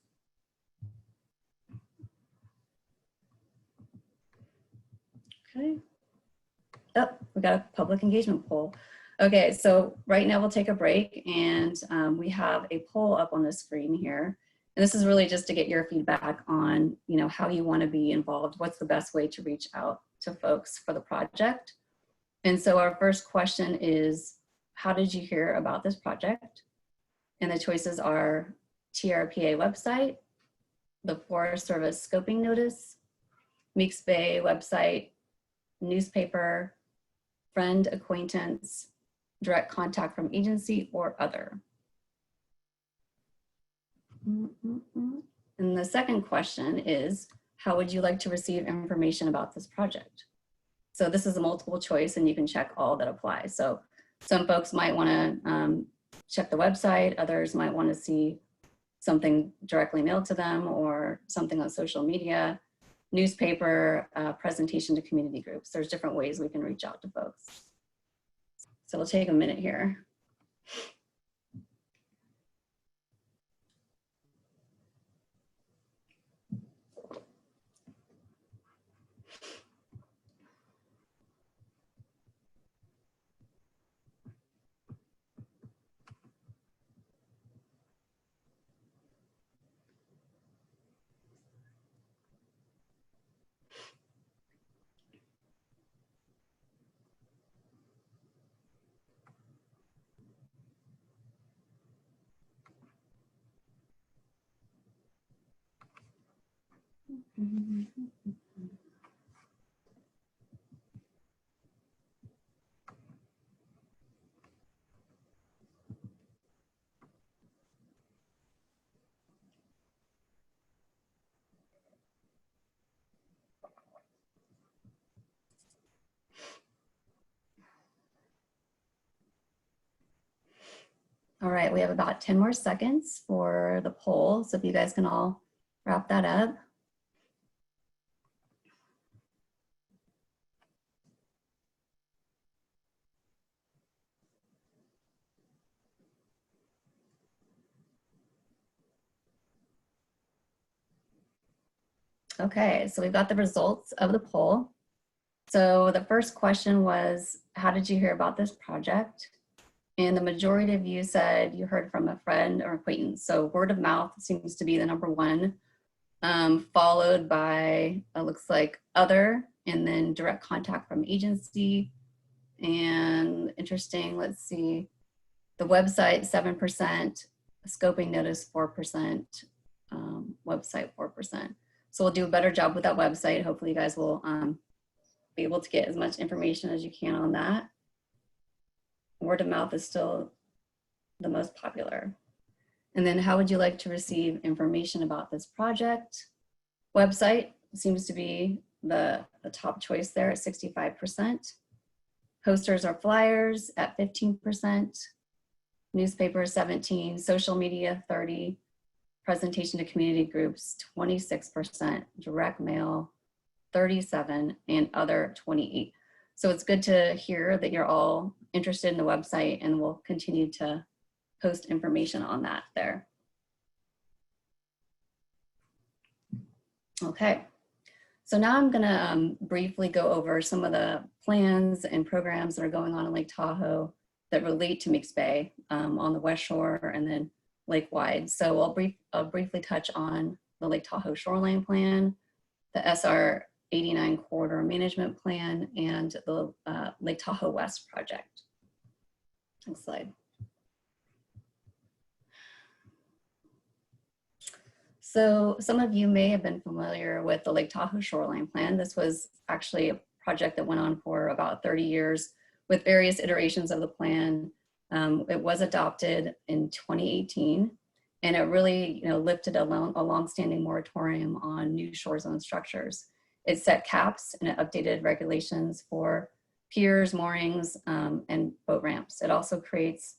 Okay. Oh, we got a public engagement poll. Okay, so right now we'll take a break, and we have a poll up on the screen here. And this is really just to get your feedback on, you know, how you want to be involved. What's the best way to reach out to folks for the project? And so our first question is, how did you hear about this project? And the choices are TRPA website, the Forest Service scoping notice, Meeks Bay website, newspaper, friend, acquaintance, direct contact from agency, or other. And the second question is, how would you like to receive information about this project? So this is a multiple choice, and you can check all that apply. So some folks might want to check the website, others might want to see something directly mailed to them or something on social media, newspaper, presentation to community groups. There's different ways we can reach out to folks. So we'll take a minute here. All right, we have about 10 more seconds for the poll. So if you guys can all wrap that up. Okay, so we've got the results of the poll. So the first question was, how did you hear about this project? And the majority of you said you heard from a friend or acquaintance. So word of mouth seems to be the number one, followed by, looks like other, and then direct contact from agency. And interesting, let's see, the website 7%, scoping notice 4%, website 4%. So we'll do a better job with that website. Hopefully you guys will be able to get as much information as you can on that. Word of mouth is still the most popular. And then how would you like to receive information about this project? Website seems to be the top choice there at 65%. Posters or flyers at 15%. Newspaper 17%, social media 30%, presentation to community groups 26%, direct mail 37%, and other 28%. So it's good to hear that you're all interested in the website, and we'll continue to post information on that there. Okay, so now I'm gonna briefly go over some of the plans and programs that are going on in Lake Tahoe that relate to Meeks Bay on the West Shore and then lake-wide. So I'll briefly touch on the Lake Tahoe Shoreline Plan, the SR 89 Corridor Management Plan, and the Lake Tahoe West project. Next slide. So some of you may have been familiar with the Lake Tahoe Shoreline Plan. This was actually a project that went on for about 30 years with various iterations of the plan. It was adopted in 2018, and it really lifted a long-standing moratorium on new shore zone structures. It set caps and it updated regulations for piers, moorings, and boat ramps. It also creates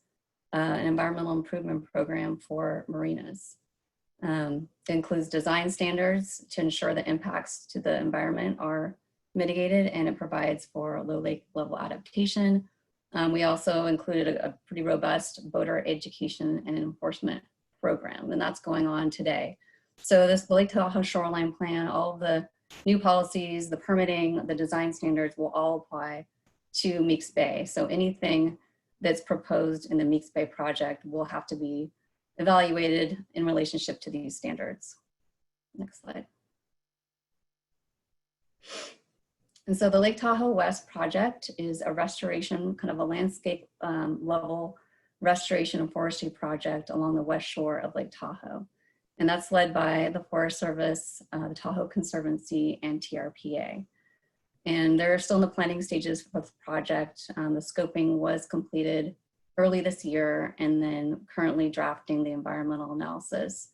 an environmental improvement program for marinas. It includes design standards to ensure the impacts to the environment are mitigated, and it provides for low lake level adaptation. We also included a pretty robust boater education and enforcement program, and that's going on today. So this Lake Tahoe shoreline plan, all of the new policies, the permitting, the design standards will all apply to Meeks Bay. So anything that's proposed in the Meeks Bay project will have to be evaluated in relationship to these standards. Next slide. And so the Lake Tahoe West project is a restoration, kind of a landscape level restoration and forestry project along the west shore of Lake Tahoe. And that's led by the Forest Service, the Tahoe Conservancy, and TRPA. And they're still in the planning stages for the project. The scoping was completed early this year, and then currently drafting the environmental analysis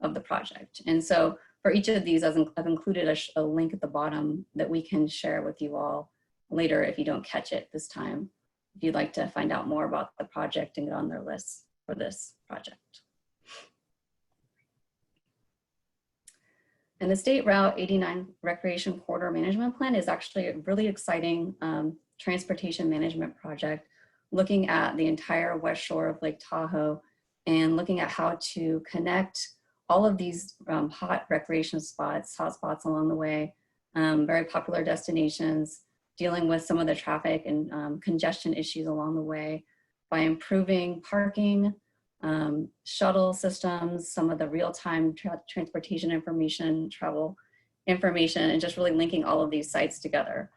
of the project. And so for each of these, I've included a link at the bottom that we can share with you all later if you don't catch it this time, if you'd like to find out more about the project and get on their list for this project. And the State Route 89 Recreation Corridor Management Plan is actually a really exciting transportation management project, looking at the entire west shore of Lake Tahoe and looking at how to connect all of these hot recreation spots, hot spots along the way, very popular destinations, dealing with some of the traffic and congestion issues along the way by improving parking, shuttle systems, some of the real-time transportation information, travel information, and just really linking all of these sites together.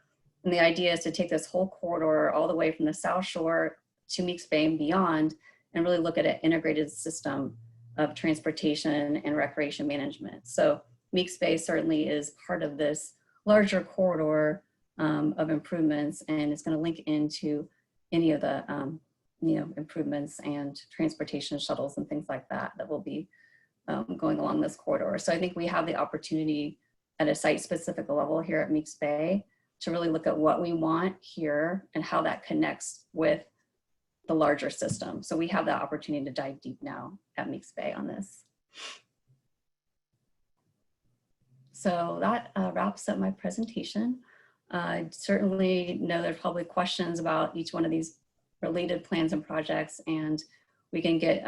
And the idea is to take this whole corridor all the way from the South Shore to Meeks Bay and beyond, and really look at an integrated system of transportation and recreation management. So Meeks Bay certainly is part of this larger corridor of improvements, and it's going to link into any of the improvements and transportation shuttles and things like that that will be going along this corridor. So I think we have the opportunity at a site-specific level here at Meeks Bay to really look at what we want here and how that connects with the larger system. So we have that opportunity to dive deep now at Meeks Bay on this. So that wraps up my presentation. I certainly know there's probably questions about each one of these related plans and projects, and we can get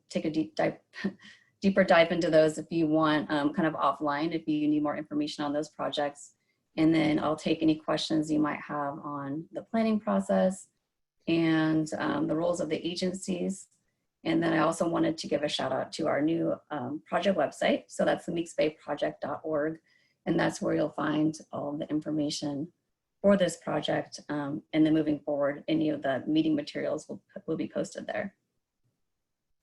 take a deeper dive into those if you want, kind of offline, if you need more information on those projects. And then I'll take any questions you might have on the planning process and the roles of the agencies. And then I also wanted to give a shout out to our new project website. So that's the meeksbayproject.org. And that's where you'll find all of the information for this project. And then moving forward, any of the meeting materials will be posted there.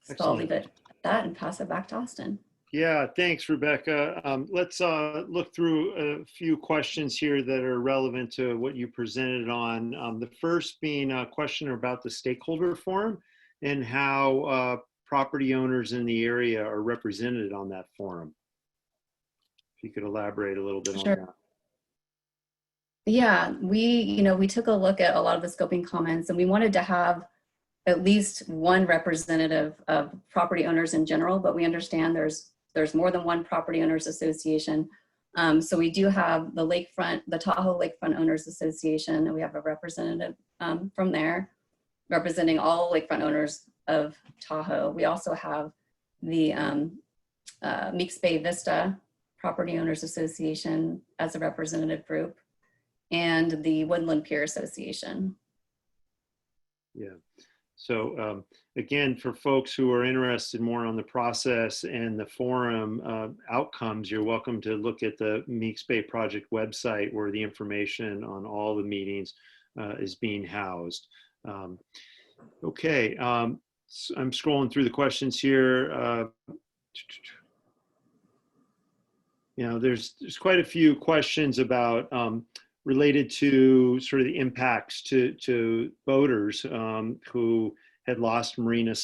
So I'll leave it at that and pass it back to Austin. Yeah, thanks, Rebecca. Let's look through a few questions here that are relevant to what you presented on. The first being a question about the stakeholder forum and how property owners in the area are represented on that forum. If you could elaborate a little bit on that. Yeah, we took a look at a lot of the scoping comments, and we wanted to have at least one representative of property owners in general, but we understand there's more than one property owners association. So we do have the Tahoe Lakefront Owners Association, and we have a representative from there representing all lakefront owners of Tahoe. We also have the Meeks Bay Vista Property Owners Association as a representative group, and the Woodland Pier Association. Yeah. So again, for folks who are interested more on the process and the forum outcomes, you're welcome to look at the Meeks Bay Project website where the information on all the meetings is being housed. Okay, so I'm scrolling through the questions here. There's quite a few questions about related to sort of the impacts to boaters who had lost marina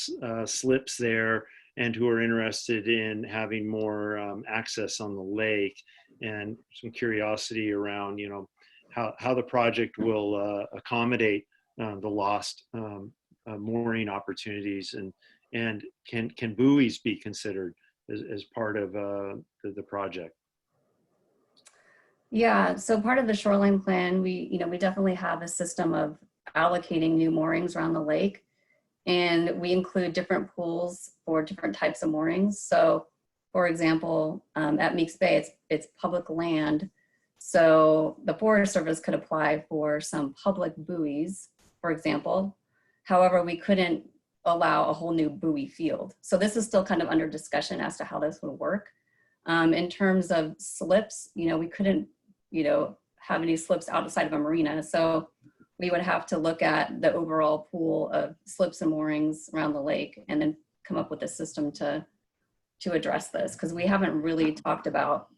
slips there and who are interested in having more access on the lake, and some curiosity around, how the project will accommodate the lost mooring opportunities, and can buoys be considered as part of the project? Yeah, so part of the shoreline plan, we definitely have a system of allocating new moorings around the lake, and we include different pools for different types of moorings. So, for example, at Meeks Bay, it's public land, so the Forest Service could apply for some public buoys, for example. However, we couldn't allow a whole new buoy field. So this is still kind of under discussion as to how this would work. In terms of slips, we couldn't have any slips outside of a marina. So we would have to look at the overall pool of slips and moorings around the lake and then come up with a system to address this, because we haven't really talked about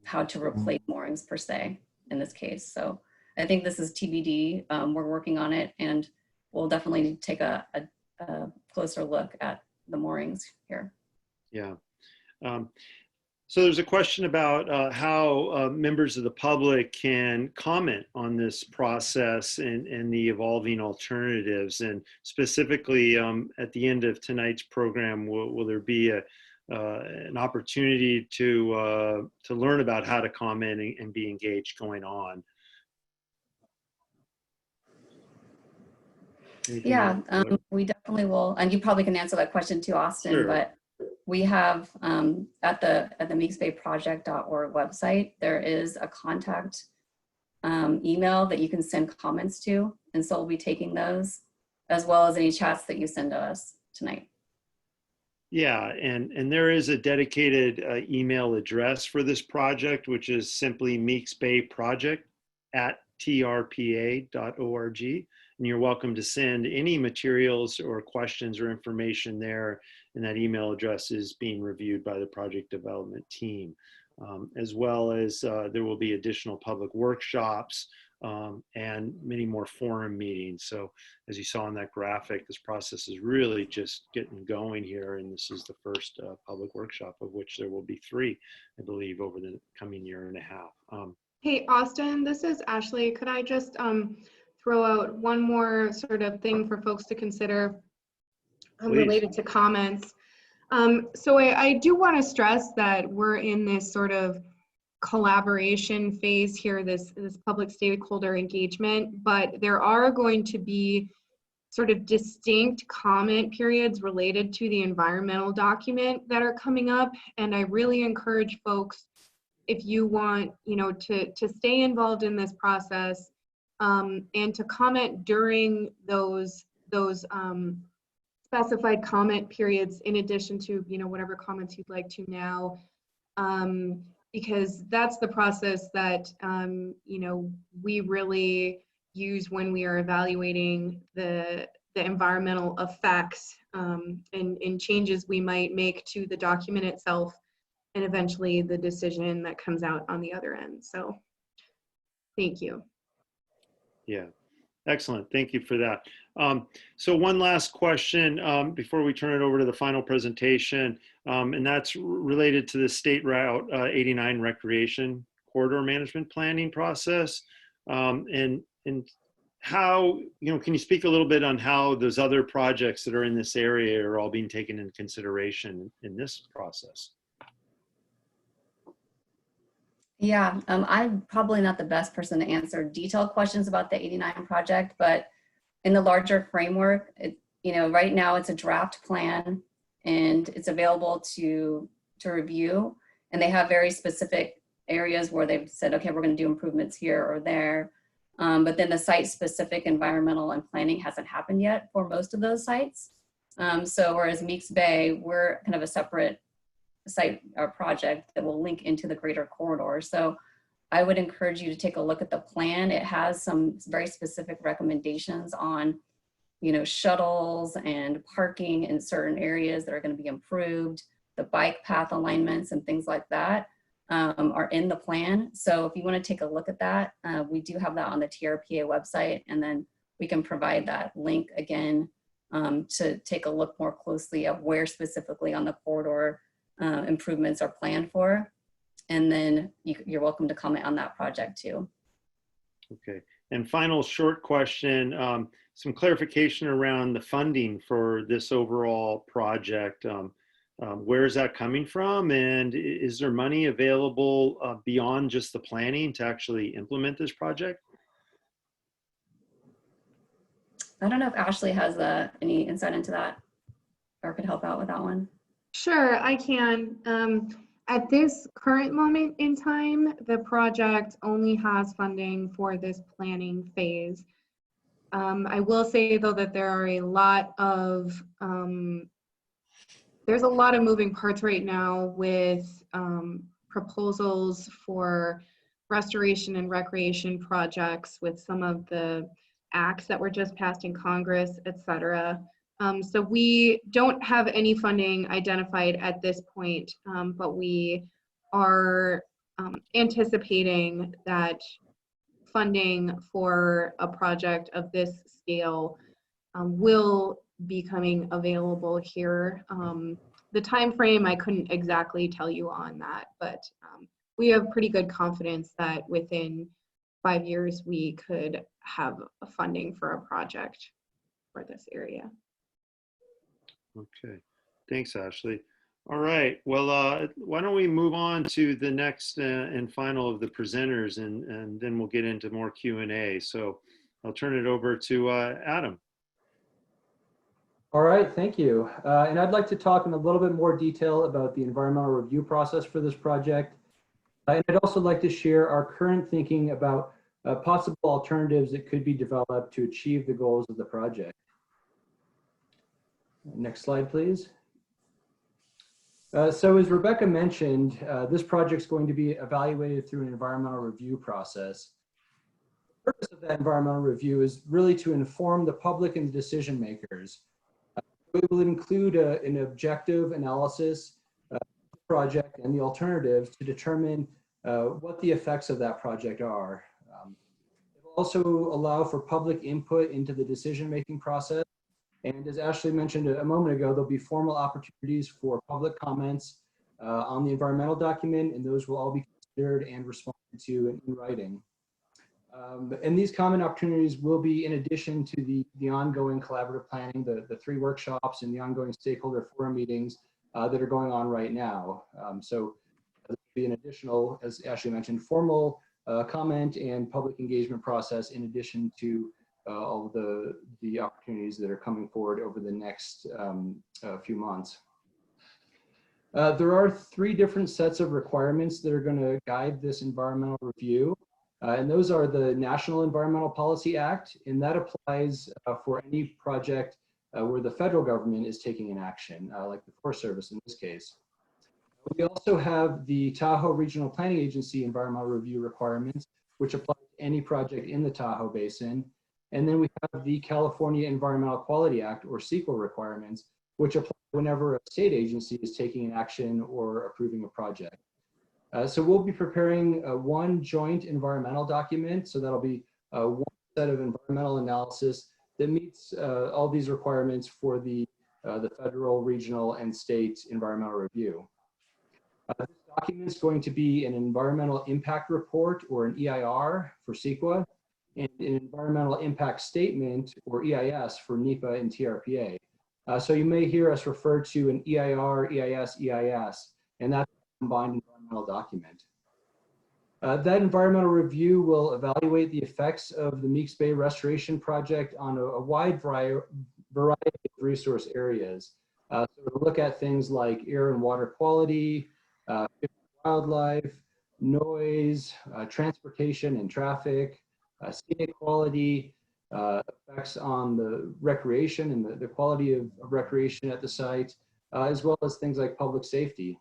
how to replace moorings per se in this case. So I think this is TBD. We're working on it, and we'll definitely take a closer look at the moorings here. Yeah. So there's a question about how members of the public can comment on this process and the evolving alternatives. And specifically, at the end of tonight's program, will there be an opportunity to learn about how to comment and be engaged going on? Anything Yeah, we definitely will. And you probably can answer that question too, Austin, Sure. But we have at the meeksbayproject.org website, there is a contact email that you can send comments to. And so we'll be taking those, as well as any chats that you send to us tonight. Yeah, and there is a dedicated email address for this project, which is simply meeksbayproject@trpa.org. And you're welcome to send any materials or questions or information there. And that email address is being reviewed by the project development team. As well as there will be additional public workshops and many more forum meetings. So as you saw in that graphic, this process is really just getting going here. And this is the first public workshop, of which there will be 3, I believe, over the coming year and a half. Hey, Austin, this is Ashley. Could I just throw out one more sort of thing for folks to consider related to comments? So I do want to stress that we're in this sort of collaboration phase here, this public stakeholder engagement, but there are going to be sort of distinct comment periods related to the environmental document that are coming up. And I really encourage folks, if you want, to stay involved in this process and to comment during those specified comment periods, in addition to whatever comments you'd like to now, because that's the process that we really use when we are evaluating the environmental effects and changes we might make to the document itself, and eventually the decision that comes out on the other end. So thank you. Yeah, excellent. Thank you for that. So one last question before we turn it over to the final presentation, and that's related to the State Route 89 Recreation Corridor Management Planning process. And how, can you speak a little bit on how those other projects that are in this area are all being taken into consideration in this process? Yeah, I'm probably not the best person to answer detailed questions about the 89 project, but in the larger framework, right now it's a draft plan and it's available to review. And they have very specific areas where they've said, okay, we're going to do improvements here or there. But then the site-specific environmental and planning hasn't happened yet for most of those sites. So whereas Meeks Bay, we're kind of a separate site or project that will link into the greater corridor. So I would encourage you to take a look at the plan. It has some very specific recommendations on, shuttles and parking in certain areas that are going to be improved. The bike path alignments and things like that are in the plan. So if you want to take a look at that, we do have that on the TRPA website, and then we can provide that link again to take a look more closely at where specifically on the corridor improvements are planned for. And then you're welcome to comment on that project too. Okay, and final short question, some clarification around the funding for this overall project. Where is that coming from? And is there money available beyond just the planning to actually implement this project? I don't know if Ashley has any insight into that or could help out with that one. Sure, I can. At this current moment in time, the project only has funding for this planning phase. I will say though that there are a lot of there's a lot of moving parts right now with proposals for restoration and recreation projects with some of the acts that were just passed in Congress, et cetera. So we don't have any funding identified at this point, but we are anticipating that funding for a project of this scale will be coming available here. The time frame I couldn't exactly tell you on that, but we have pretty good confidence that within 5 years we could have a funding for a project for this area. Okay, thanks, Ashley. All right, well, why don't we move on to the next and final of the presenters, and then we'll get into more Q&A. So I'll turn it over to Adam. All right, thank you. And I'd like to talk in a little bit more detail about the environmental review process for this project. And I'd also like to share our current thinking about possible alternatives that could be developed to achieve the goals of the project. Next slide, please. So as Rebecca mentioned, this project is going to be evaluated through an environmental review process. The purpose of that environmental review is really to inform the public and the decision makers. It will include an objective analysis of the project and the alternatives to determine what the effects of that project are. It will also allow for public input into the decision-making process. And as Ashley mentioned a moment ago, there'll be formal opportunities for public comments on the environmental document, and those will all be considered and responded to in writing. And these comment opportunities will be in addition to the ongoing collaborative planning, the 3 workshops and the ongoing stakeholder forum meetings that are going on right now. So there'll be an additional, as Ashley mentioned, formal comment and public engagement process in addition to all of the opportunities that are coming forward over the next few months. There are 3 different sets of requirements that are going to guide this environmental review. And those are the National Environmental Policy Act, and that applies for any project where the federal government is taking an action, like the Forest Service in this case. We also have the Tahoe Regional Planning Agency environmental review requirements, which apply to any project in the Tahoe Basin. And then we have the California Environmental Quality Act, or CEQA requirements, which apply whenever a state agency is taking an action or approving a project. So we'll be preparing one joint environmental document. So that'll be one set of environmental analysis that meets all these requirements for the federal, regional, and state environmental review. This document is going to be an environmental impact report, or an EIR for CEQA, and an environmental impact statement, or EIS, for NEPA and TRPA. So you may hear us refer to an EIR, EIS, EIS, and that's a combined environmental document. That environmental review will evaluate the effects of the Meeks Bay Restoration Project on a wide variety of resource areas. So we'll look at things like air and water quality, wildlife, noise, transportation and traffic, scenic quality, effects on the recreation and the quality of recreation at the site, as well as things like public safety.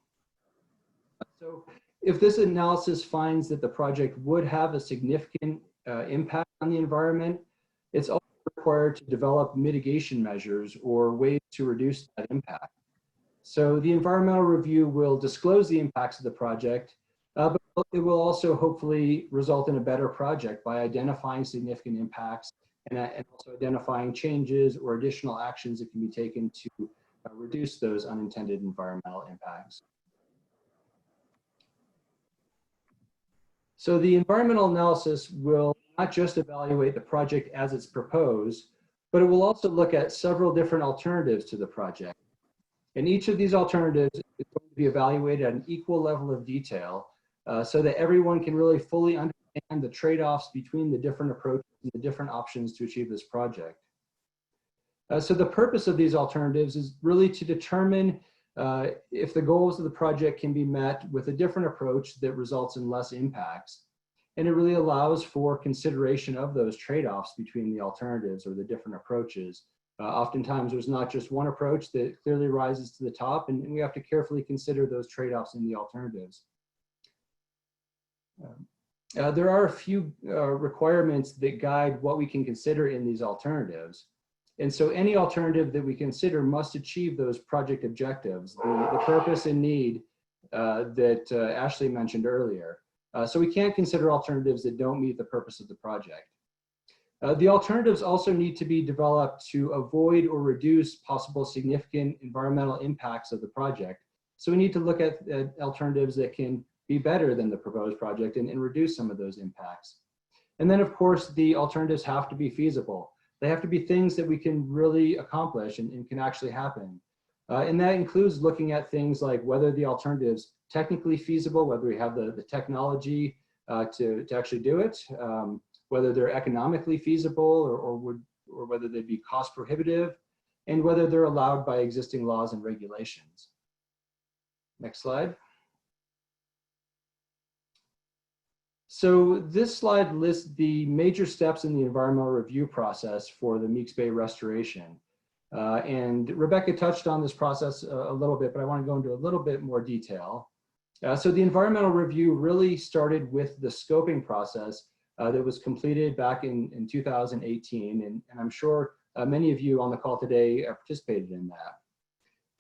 So if this analysis finds that the project would have a significant impact on the environment, it's also required to develop mitigation measures or ways to reduce that impact. So the environmental review will disclose the impacts of the project, but it will also hopefully result in a better project by identifying significant impacts and also identifying changes or additional actions that can be taken to reduce those unintended environmental impacts. So the environmental analysis will not just evaluate the project as it's proposed, but it will also look at several different alternatives to the project. And each of these alternatives is going to be evaluated at an equal level of detail so that everyone can really fully understand the trade-offs between the different approaches and the different options to achieve this project. So the purpose of these alternatives is really to determine if the goals of the project can be met with a different approach that results in less impacts. And it really allows for consideration of those trade-offs between the alternatives or the different approaches. Oftentimes there's not just one approach that clearly rises to the top, and we have to carefully consider those trade-offs in the alternatives. There are a few requirements that guide what we can consider in these alternatives. And so any alternative that we consider must achieve those project objectives, the purpose and need that Ashley mentioned earlier. So we can't consider alternatives that don't meet the purpose of the project. The alternatives also need to be developed to avoid or reduce possible significant environmental impacts of the project. So we need to look at alternatives that can be better than the proposed project and reduce some of those impacts. And then of course, the alternatives have to be feasible. They have to be things that we can really accomplish and can actually happen. And that includes looking at things like whether the alternative's technically feasible, whether we have the technology to actually do it, whether they're economically feasible or whether they'd be cost prohibitive, and whether they're allowed by existing laws and regulations. Next slide. So this slide lists the major steps in the environmental review process for the Meeks Bay restoration. And Rebecca touched on this process a little bit, but I want to go into a little bit more detail. So the environmental review really started with the scoping process that was completed back in 2018. And I'm sure many of you on the call today participated in that.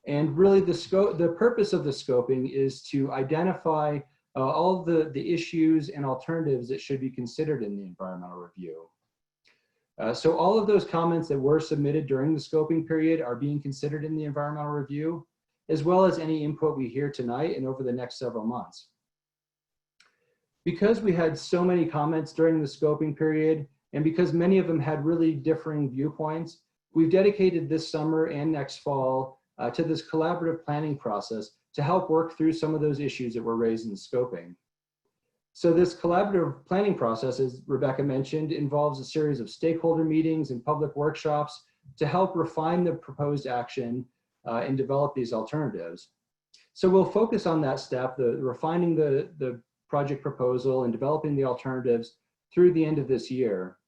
And really the purpose of the scoping is to identify all the issues and alternatives that should be considered in the environmental review. So all of those comments that were submitted during the scoping period are being considered in the environmental review, as well as any input we hear tonight and over the next several months. Because we had so many comments during the scoping period, and because many of them had really differing viewpoints, we've dedicated this summer and next fall to this collaborative planning process to help work through some of those issues that were raised in the scoping. So this collaborative planning process, as Rebecca mentioned, involves a series of stakeholder meetings and public workshops to help refine the proposed action and develop these alternatives. So we'll focus on that step, refining the project proposal and developing the alternatives through the end of this year.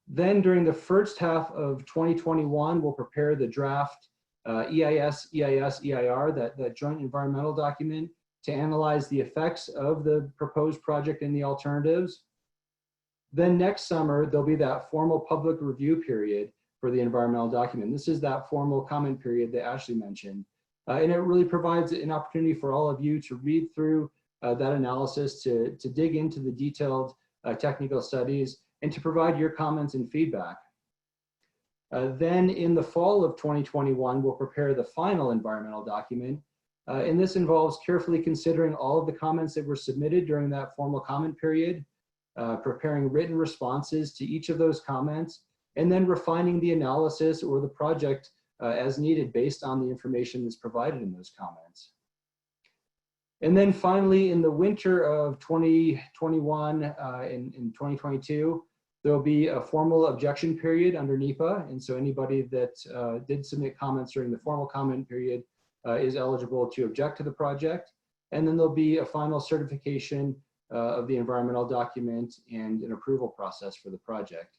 Then during the first half of 2021, we'll prepare the draft EIS, EIR, that joint environmental document, to analyze the effects of the proposed project and the alternatives. Then next summer, there'll be that formal public review period for the environmental document. This is that formal comment period that Ashley mentioned. And it really provides an opportunity for all of you to read through that analysis, to dig into the detailed technical studies, and to provide your comments and feedback. Then in the fall of 2021, we'll prepare the final environmental document. And this involves carefully considering all of the comments that were submitted during that formal comment period, preparing written responses to each of those comments, and then refining the analysis or the project as needed based on the information that's provided in those comments. And then finally, in the winter of 2021 and 2022, there'll be a formal objection period under NEPA. And so anybody that did submit comments during the formal comment period is eligible to object to the project. And then there'll be a final certification of the environmental document and an approval process for the project.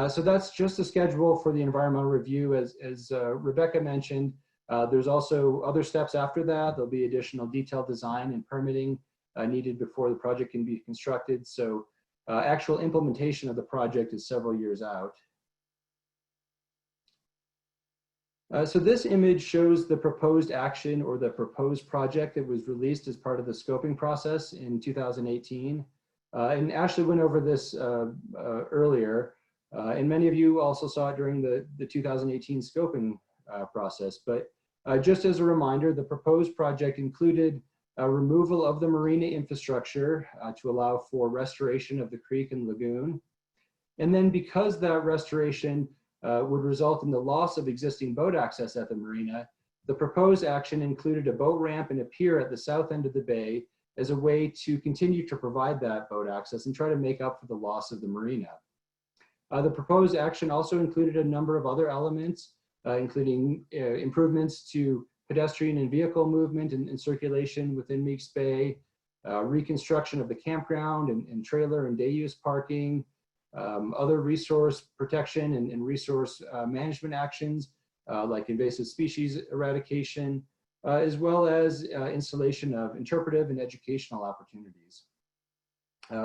So that's just the schedule for the environmental review. As Rebecca mentioned, there's also other steps after that. There'll be additional detailed design and permitting needed before the project can be constructed. So actual implementation of the project is several years out. So this image shows the proposed action or the proposed project that was released as part of the scoping process in 2018. And Ashley went over this earlier, and many of you also saw it during the 2018 scoping process. But just as a reminder, the proposed project included removal of the marina infrastructure to allow for restoration of the creek and lagoon. And then because that restoration would result in the loss of existing boat access at the marina, the proposed action included a boat ramp and a pier at the south end of the bay as a way to continue to provide that boat access and try to make up for the loss of the marina. The proposed action also included a number of other elements, including improvements to pedestrian and vehicle movement and circulation within Meeks Bay, reconstruction of the campground and trailer and day use parking, other resource protection and resource management actions like invasive species eradication, as well as installation of interpretive and educational opportunities.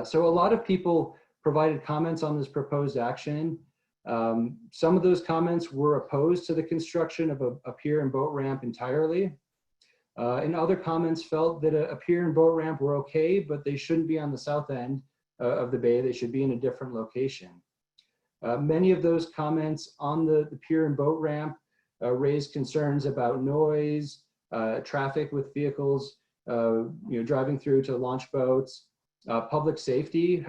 So a lot of people provided comments on this proposed action. Some of those comments were opposed to the construction of a pier and boat ramp entirely. And other comments felt that a pier and boat ramp were okay, but they shouldn't be on the south end of the bay. They should be in a different location. Many of those comments on the pier and boat ramp raised concerns about noise, traffic with vehicles, driving through to launch boats, public safety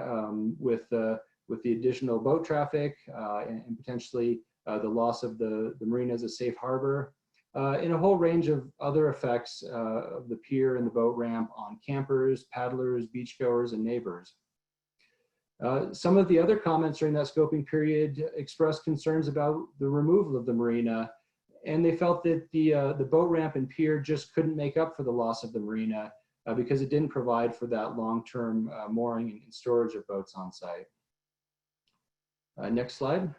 with the additional boat traffic and potentially the loss of the marina as a safe harbor, and a whole range of other effects of the pier and the boat ramp on campers, paddlers, beachgoers, and neighbors. Some of the other comments during that scoping period expressed concerns about the removal of the marina, and they felt that the boat ramp and pier just couldn't make up for the loss of the marina because it didn't provide for that long-term mooring and storage of boats on site. Next slide.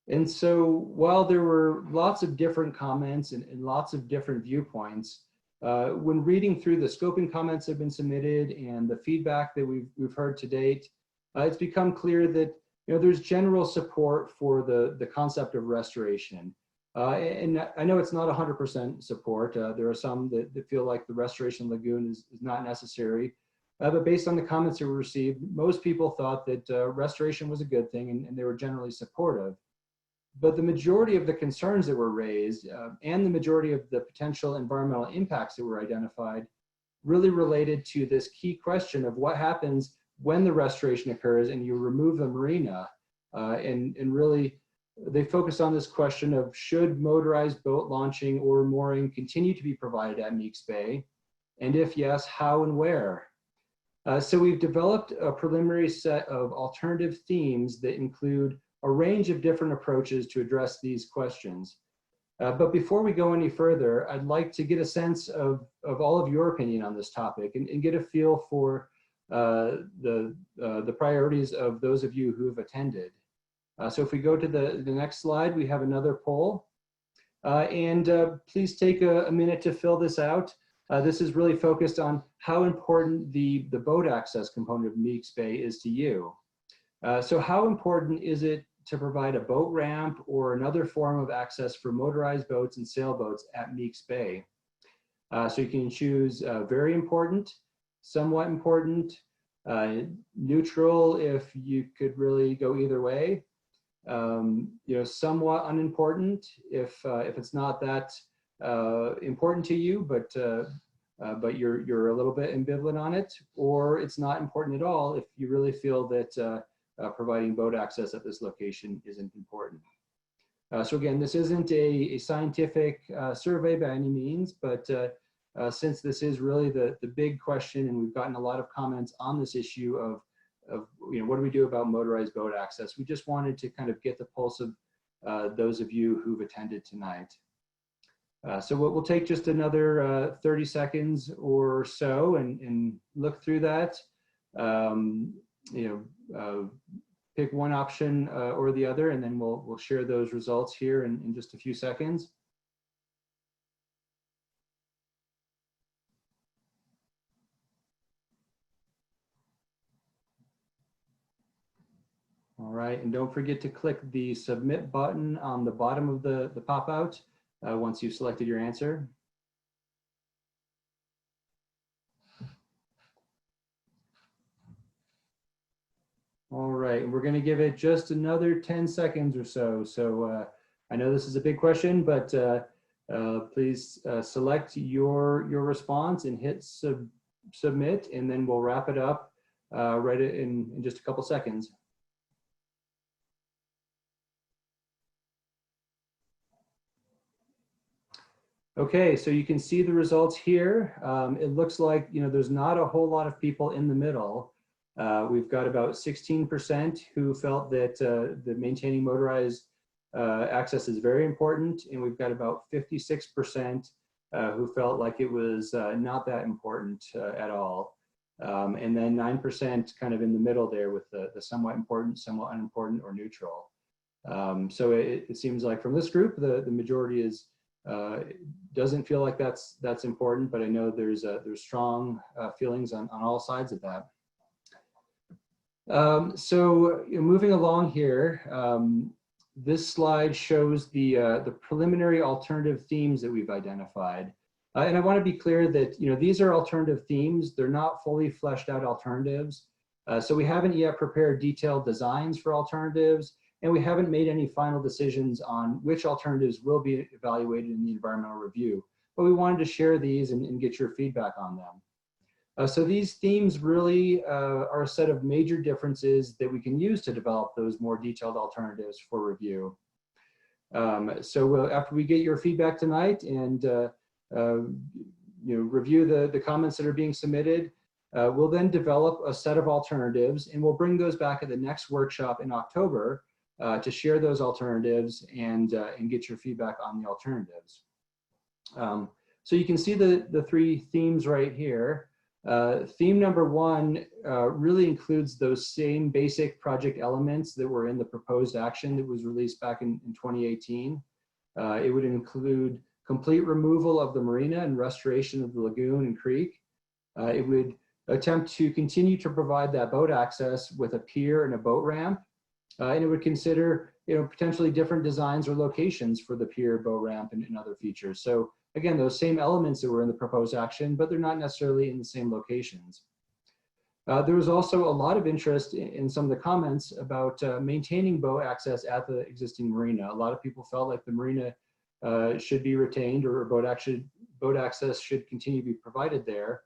And so while there were lots of different comments and lots of different viewpoints, when reading through the scoping comments that have been submitted and the feedback that we've heard to date, it's become clear that there's general support for the concept of restoration. And I know it's not 100% support. There are some that feel like the restoration lagoon is not necessary. But based on the comments that were received, most people thought that restoration was a good thing and they were generally supportive. But the majority of the concerns that were raised and the majority of the potential environmental impacts that were identified really related to this key question of what happens when the restoration occurs and you remove the marina. And really, they focused on this question of should motorized boat launching or mooring continue to be provided at Meeks Bay? And if yes, how and where? So we've developed a preliminary set of alternative themes that include a range of different approaches to address these questions. But before we go any further, I'd like to get a sense of all of your opinion on this topic and get a feel for the priorities of those of you who have attended. So if we go to the next slide, we have another poll. Please take a minute to fill this out. This is really focused on how important the boat access component of Meeks Bay is to you. So how important is it to provide a boat ramp or another form of access for motorized boats and sailboats at Meeks Bay? So you can choose very important, somewhat important, neutral if you could really go either way, somewhat unimportant if it's not that important to you, but you're a little bit ambivalent on it, or it's not important at all if you really feel that providing boat access at this location isn't important. So again, this isn't a scientific survey by any means, but since this is really the big question, and we've gotten a lot of comments on this issue of what do we do about motorized boat access, we just wanted to kind of get the pulse of those of you who've attended tonight. So we'll take just another 30 seconds or so and look through that. Pick one option or the other, and then we'll share those results here in just a few seconds. All right, and don't forget to click the submit button on the bottom of the pop-out once you've selected your answer. All right, we're going to give it just another 10 seconds or so. So I know this is a big question, but please select your response and hit submit, and then we'll wrap it up right in just a couple seconds. Okay, so you can see the results here. It looks like, there's not a whole lot of people in the middle. We've got about 16% who felt that the maintaining motorized access is very important, and we've got about 56% who felt like it was not that important at all. And then 9% kind of in the middle there with the somewhat important, somewhat unimportant, or neutral. So it seems like from this group, the majority is doesn't feel like that's important, but I know there's strong feelings on all sides of that. So moving along here, this slide shows the preliminary alternative themes that we've identified. And I want to be clear that these are alternative themes. They're not fully fleshed out alternatives. So we haven't yet prepared detailed designs for alternatives, and we haven't made any final decisions on which alternatives will be evaluated in the environmental review. But we wanted to share these and get your feedback on them. So these themes really are a set of major differences that we can use to develop those more detailed alternatives for review. So after we get your feedback tonight and review the comments that are being submitted, we'll then develop a set of alternatives, and we'll bring those back at the next workshop in October to share those alternatives and get your feedback on the alternatives. So you can see the three themes right here. Theme number one really includes those same basic project elements that were in the proposed action that was released back in 2018. It would include complete removal of the marina and restoration of the lagoon and creek. It would attempt to continue to provide that boat access with a pier and a boat ramp. And it would consider potentially different designs or locations for the pier, boat ramp, and other features. So again, those same elements that were in the proposed action, but they're not necessarily in the same locations. There was also a lot of interest in some of the comments about maintaining boat access at the existing marina. A lot of people felt like the marina should be retained, or boat access should continue to be provided there.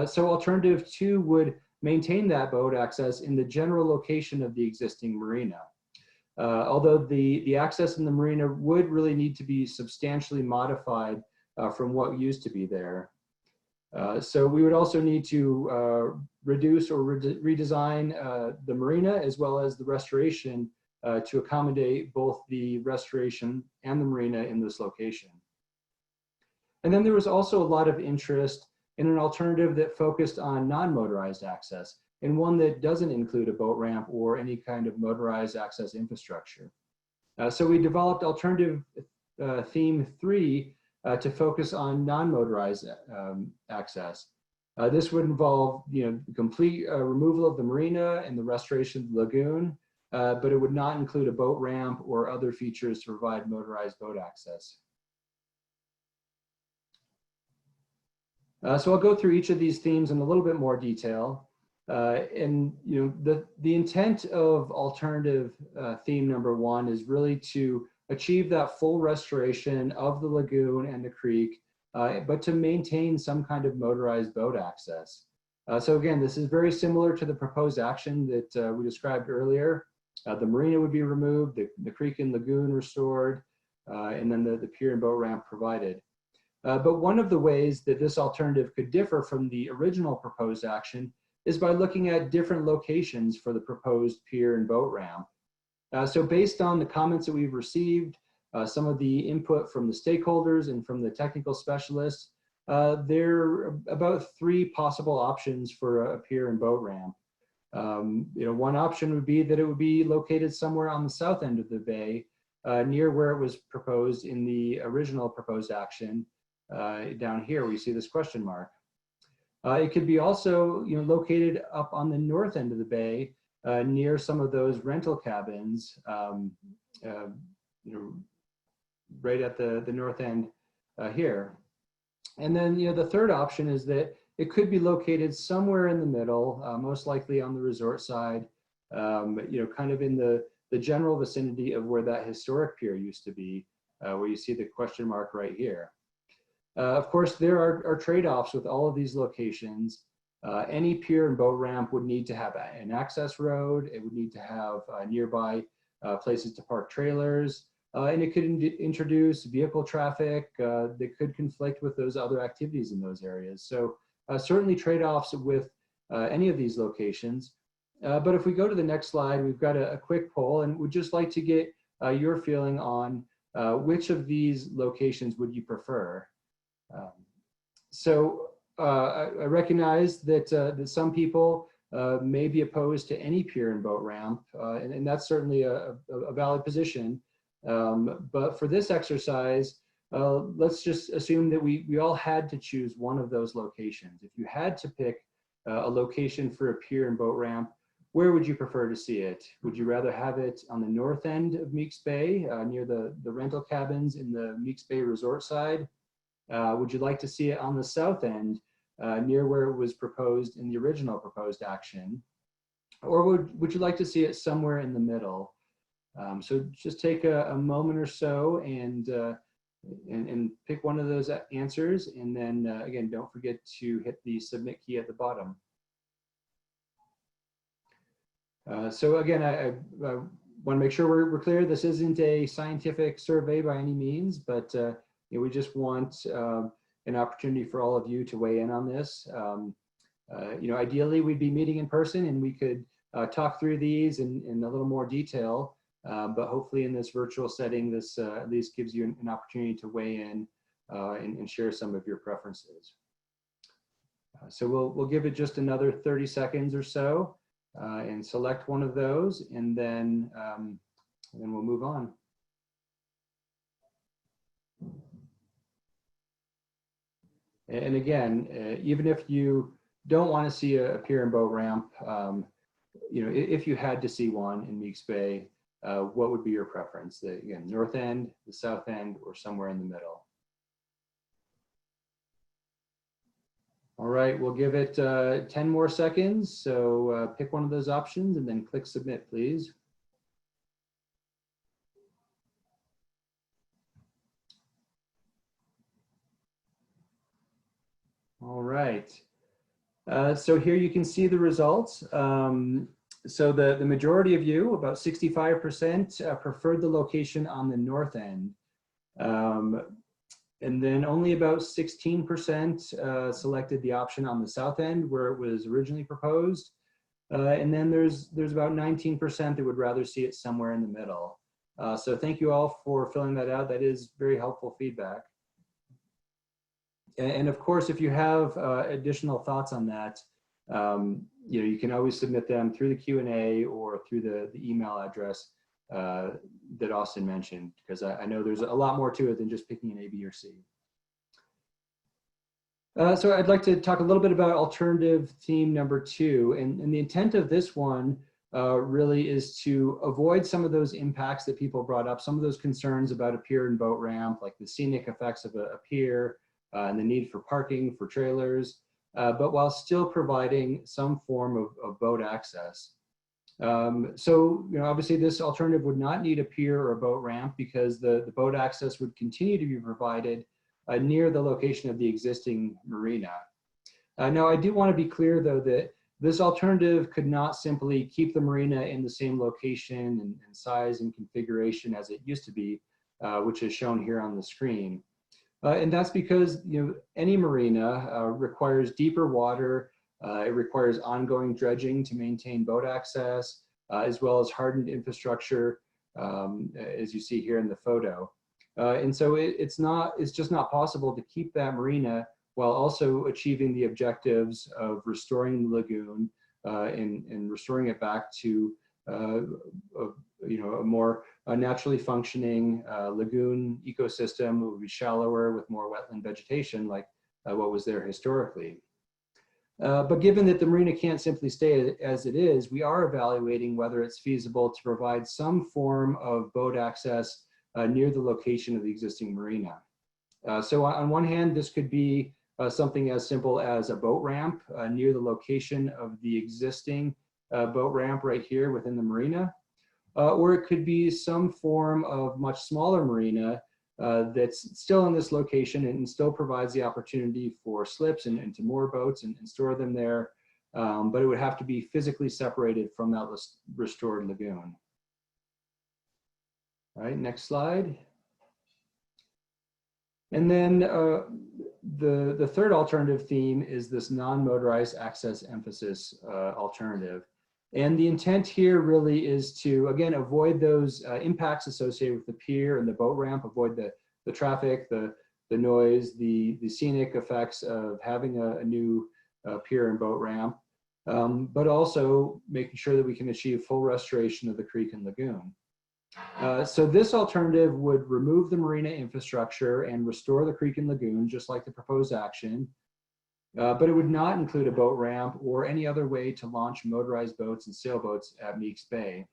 So alternative 2 would maintain that boat access in the general location of the existing marina. Although the access in the marina would really need to be substantially modified from what used to be there. So we would also need to reduce or redesign the marina as well as the restoration to accommodate both the restoration and the marina in this location. And then there was also a lot of interest in an alternative that focused on non-motorized access, and one that doesn't include a boat ramp or any kind of motorized access infrastructure. So we developed alternative theme 3 to focus on non-motorized access. This would involve complete removal of the marina and the restoration of the lagoon, but it would not include a boat ramp or other features to provide motorized boat access. So I'll go through each of these themes in a little bit more detail. And the intent of alternative theme number 1 is really to achieve that full restoration of the lagoon and the creek, but to maintain some kind of motorized boat access. So again, this is very similar to the proposed action that we described earlier. The marina would be removed, the creek and lagoon restored, and then the pier and boat ramp provided. But one of the ways that this alternative could differ from the original proposed action is by looking at different locations for the proposed pier and boat ramp. So based on the comments that we've received, some of the input from the stakeholders and from the technical specialists, there are about 3 possible options for a pier and boat ramp. One option would be that it would be located somewhere on the south end of the bay, near where it was proposed in the original proposed action, down here where you see this question mark. It could be also located up on the north end of the bay, near some of those rental cabins, right at the north end here. And then the third option is that it could be located somewhere in the middle, most likely on the resort side, kind of in the general vicinity of where that historic pier used to be, where you see the question mark right here. Of course, there are trade-offs with all of these locations. Any pier and boat ramp would need to have an access road. It would need to have nearby places to park trailers. and it could introduce vehicle traffic that could conflict with those other activities in those areas. So certainly trade-offs with any of these locations. But if we go to the next slide, we've got a quick poll, and we'd just like to get your feeling on which of these locations would you prefer. I recognize that some people may be opposed to any pier and boat ramp, and that's certainly a valid position. But for this exercise, let's just assume that we all had to choose one of those locations. If you had to pick a location for a pier and boat ramp, where would you prefer to see it? Would you rather have it on the north end of Meeks Bay, near the rental cabins in the Meeks Bay resort side? Would you like to see it on the south end, near where it was proposed in the original proposed action? Or would you like to see it somewhere in the middle? So just take a moment or so and pick one of those answers. And then again, don't forget to hit the submit key at the bottom. So again, I want to make sure we're clear. This isn't a scientific survey by any means, but we just want an opportunity for all of you to weigh in on this. Ideally, we'd be meeting in person and we could talk through these in a little more detail. But hopefully in this virtual setting, this at least gives you an opportunity to weigh in and share some of your preferences. So we'll give it just another 30 seconds or so and select one of those, and then we'll move on. And again, even if you don't want to see a pier and boat ramp, if you had to see one in Meeks Bay, what would be your preference? Again, north end, the south end, or somewhere in the middle? All right, we'll give it 10 more seconds. So pick one of those options and then click submit, please. All right. So here you can see the results. So the majority of you, about 65%, preferred the location on the north end. And then only about 16% selected the option on the south end where it was originally proposed. And then there's about 19% that would rather see it somewhere in the middle. So thank you all for filling that out. That is very helpful feedback. And of course, if you have additional thoughts on that, you can always submit them through the Q&A or through the email address that Austin mentioned, because I know there's a lot more to it than just picking an A, B, or C. So I'd like to talk a little bit about alternative theme number 2. And the intent of this one really is to avoid some of those impacts that people brought up, some of those concerns about a pier and boat ramp, like the scenic effects of a pier and the need for parking for trailers, but while still providing some form of boat access. So, obviously this alternative would not need a pier or a boat ramp because the boat access would continue to be provided near the location of the existing marina. Now, I do want to be clear, though, that this alternative could not simply keep the marina in the same location and size and configuration as it used to be, which is shown here on the screen. And that's because any marina requires deeper water. It requires ongoing dredging to maintain boat access, as well as hardened infrastructure, as you see here in the photo. And so it's just not possible to keep that marina while also achieving the objectives of restoring the lagoon and restoring it back to a more naturally functioning lagoon ecosystem. It would be shallower with more wetland vegetation like what was there historically. But given that the marina can't simply stay as it is, we are evaluating whether it's feasible to provide some form of boat access near the location of the existing marina. So on one hand, this could be something as simple as a boat ramp near the location of the existing boat ramp right here within the marina. Or it could be some form of much smaller marina that's still in this location and still provides the opportunity for slips and to moor boats and store them there. But it would have to be physically separated from that restored lagoon. All right, next slide. And then the third alternative theme is this non-motorized access emphasis alternative. And the intent here really is to, again, avoid those impacts associated with the pier and the boat ramp, avoid the traffic, the noise, the scenic effects of having a new pier and boat ramp, but also making sure that we can achieve full restoration of the creek and lagoon. So this alternative would remove the marina infrastructure and restore the creek and lagoon, just like the proposed action, but it would not include a boat ramp or any other way to launch motorized boats and sailboats at Meeks Bay.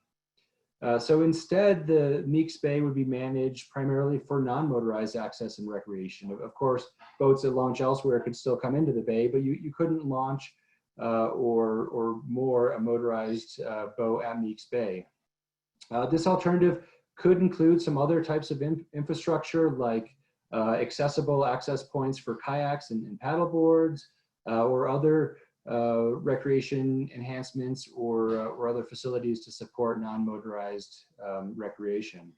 So instead, the Meeks Bay would be managed primarily for non-motorized access and recreation. Of course, boats that launch elsewhere could still come into the bay, but you couldn't launch or moor a motorized boat at Meeks Bay. This alternative could include some other types of infrastructure like accessible access points for kayaks and paddle boards or other recreation enhancements or other facilities to support non-motorized recreation.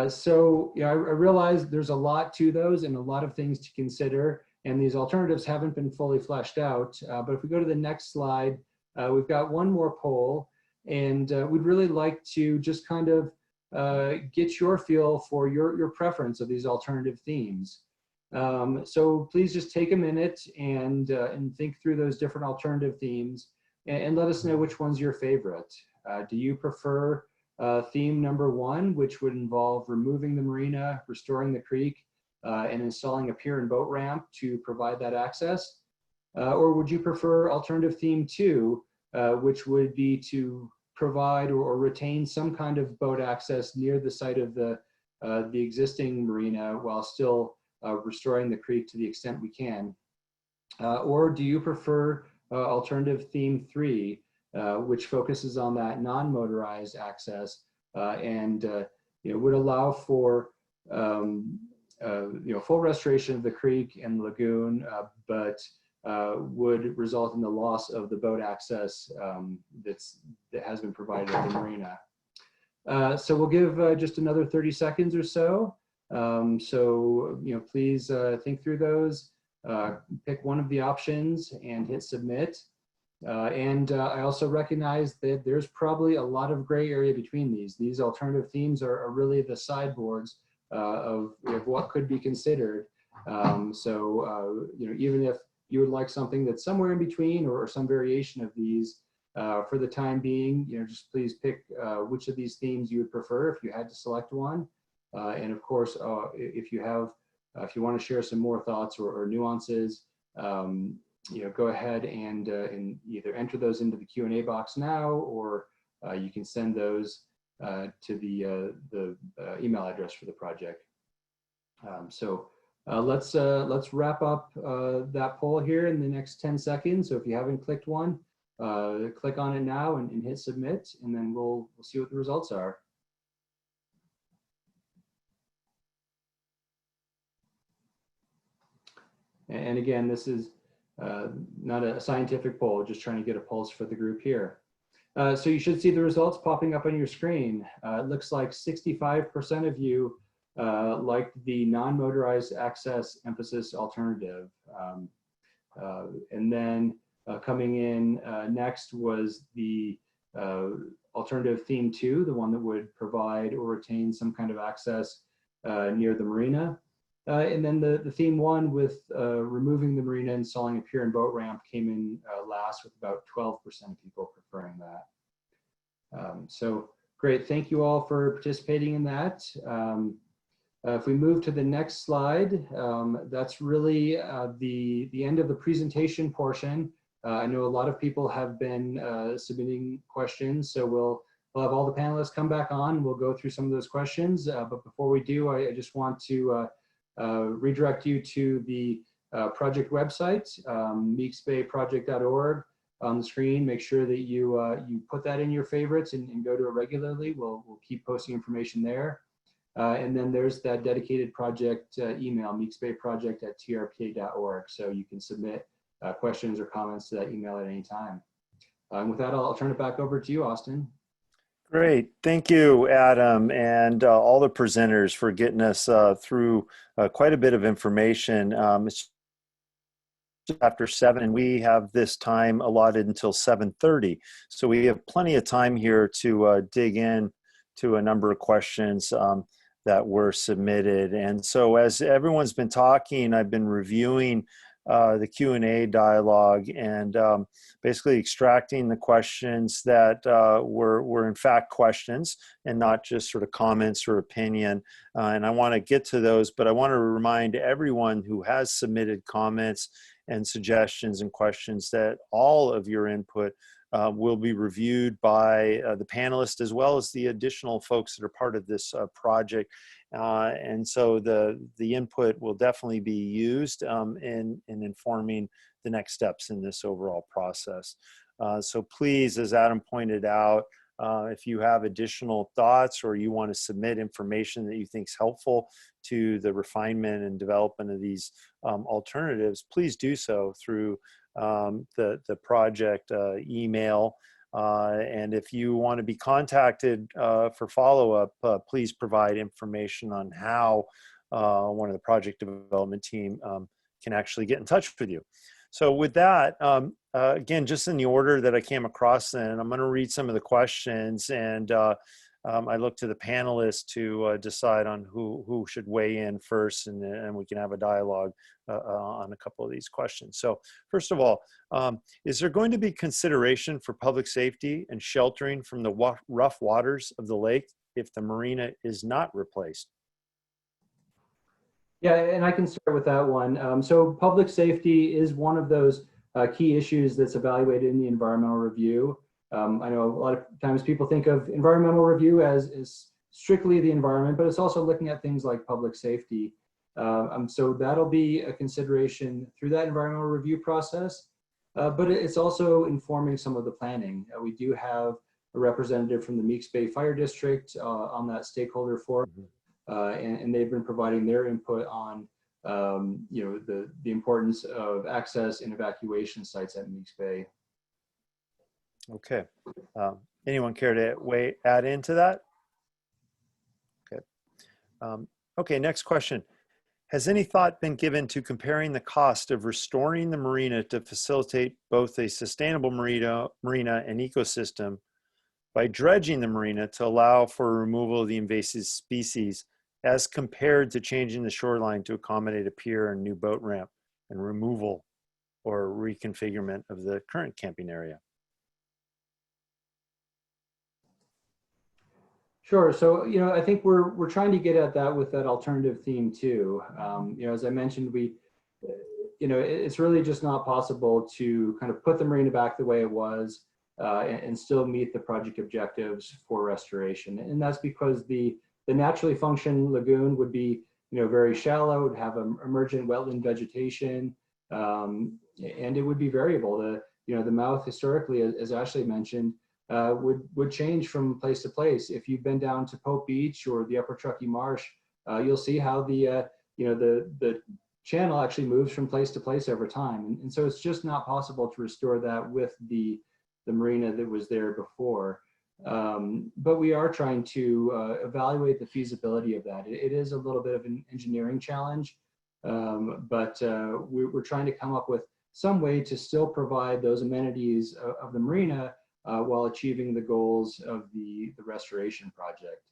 So I realize there's a lot to those and a lot of things to consider, and these alternatives haven't been fully fleshed out. But if we go to the next slide, we've got one more poll. And we'd really like to just kind of get your feel for your preference of these alternative themes. So please just take a minute and think through those different alternative themes and let us know which one's your favorite. Do you prefer theme number 1, which would involve removing the marina, restoring the creek, and installing a pier and boat ramp to provide that access? Or would you prefer alternative theme 2, which would be to provide or retain some kind of boat access near the site of the existing marina while still restoring the creek to the extent we can? Or do you prefer alternative theme 3, which focuses on that non-motorized access and would allow for full restoration of the creek and lagoon, but would result in the loss of the boat access that has been provided at the marina. So we'll give just another 30 seconds or so. Please think through those, pick one of the options and hit submit. I also recognize that there's probably a lot of gray area between these. These alternative themes are really the sideboards of what could be considered. Even if you would like something that's somewhere in between or some variation of these, for the time being, just please pick which of these themes you would prefer if you had to select one. And of course, if you want to share some more thoughts or nuances, go ahead and either enter those into the Q&A box now, or you can send those to the email address for the project. Let's wrap up that poll here in the next 10 seconds. So if you haven't clicked one, click on it now and hit submit, and then we'll see what the results are. And again, this is not a scientific poll, just trying to get a pulse for the group here. So you should see the results popping up on your screen. It looks like 65% of you liked the non-motorized access emphasis alternative. And then coming in next was the alternative theme 2, the one that would provide or retain some kind of access near the marina. And then the theme 1 with removing the marina, installing a pier and boat ramp came in last, with about 12% of people preferring that. So great, thank you all for participating in that. If we move to the next slide, that's really the end of the presentation portion. I know a lot of people have been submitting questions, so we'll have all the panelists come back on. We'll go through some of those questions, but before we do, I just want to redirect you to the project website, meeksbayproject.org. On the screen, make sure that you put that in your favorites and go to it regularly. We'll keep posting information there. And then there's that dedicated project email, meeksbayproject@trpa.org. So you can submit questions or comments to that email at any time. And with that, I'll turn it back over to you, Austin. Great. Thank you, Adam, and all the presenters for getting us through quite a bit of information. It's after 7, and we have this time allotted until 7:30. So we have plenty of time here to dig in to a number of questions that were submitted. And so as everyone's been talking, I've been reviewing the Q&A dialogue and basically extracting the questions that were in fact questions and not just sort of comments or opinion. And I want to get to those, but I want to remind everyone who has submitted comments and suggestions and questions that all of your input will be reviewed by the panelists as well as the additional folks that are part of this project. And so the input will definitely be used in informing the next steps in this overall process. So please, as Adam pointed out, if you have additional thoughts or you want to submit information that you think is helpful to the refinement and development of these alternatives, please do so through the project email. And if you want to be contacted for follow-up, please provide information on how one of the project development team can actually get in touch with you. So with that, again, just in the order that I came across them, I'm going to read some of the questions, and I look to the panelists to decide on who should weigh in first, and we can have a dialogue on a couple of these questions. So first of all, is there going to be consideration for public safety and sheltering from the rough waters of the lake if the marina is not replaced? Yeah, and I can start with that one. So public safety is one of those key issues that's evaluated in the environmental review. I know a lot of times people think of environmental review as strictly the environment, but it's also looking at things like public safety. So that'll be a consideration through that environmental review process, but it's also informing some of the planning. We do have a representative from the Meeks Bay Fire District on that stakeholder forum. And they've been providing their input on, the importance of access and evacuation sites at Meeks Bay. Okay. Anyone care to add into that? Okay. Okay, next question. Has any thought been given to comparing the cost of restoring the marina to facilitate both a sustainable marina and ecosystem by dredging the marina to allow for removal of the invasive species as compared to changing the shoreline to accommodate a pier and new boat ramp and removal or reconfigurement of the current camping area? Sure. So, I think we're trying to get at that with that alternative theme too. As I mentioned, it's really just not possible to kind of put the marina back the way it was and still meet the project objectives for restoration. And that's because the naturally functioning lagoon would be, very shallow, would have emergent wetland vegetation, and it would be variable. The mouth historically, as Ashley mentioned, would change from place to place. If you've been down to Pope Beach or the Upper Truckee Marsh, you'll see how the channel actually moves from place to place over time. And so it's just not possible to restore that with the marina that was there before. But we are trying to evaluate the feasibility of that. It is a little bit of an engineering challenge, but we're trying to come up with some way to still provide those amenities of the marina while achieving the goals of the restoration project.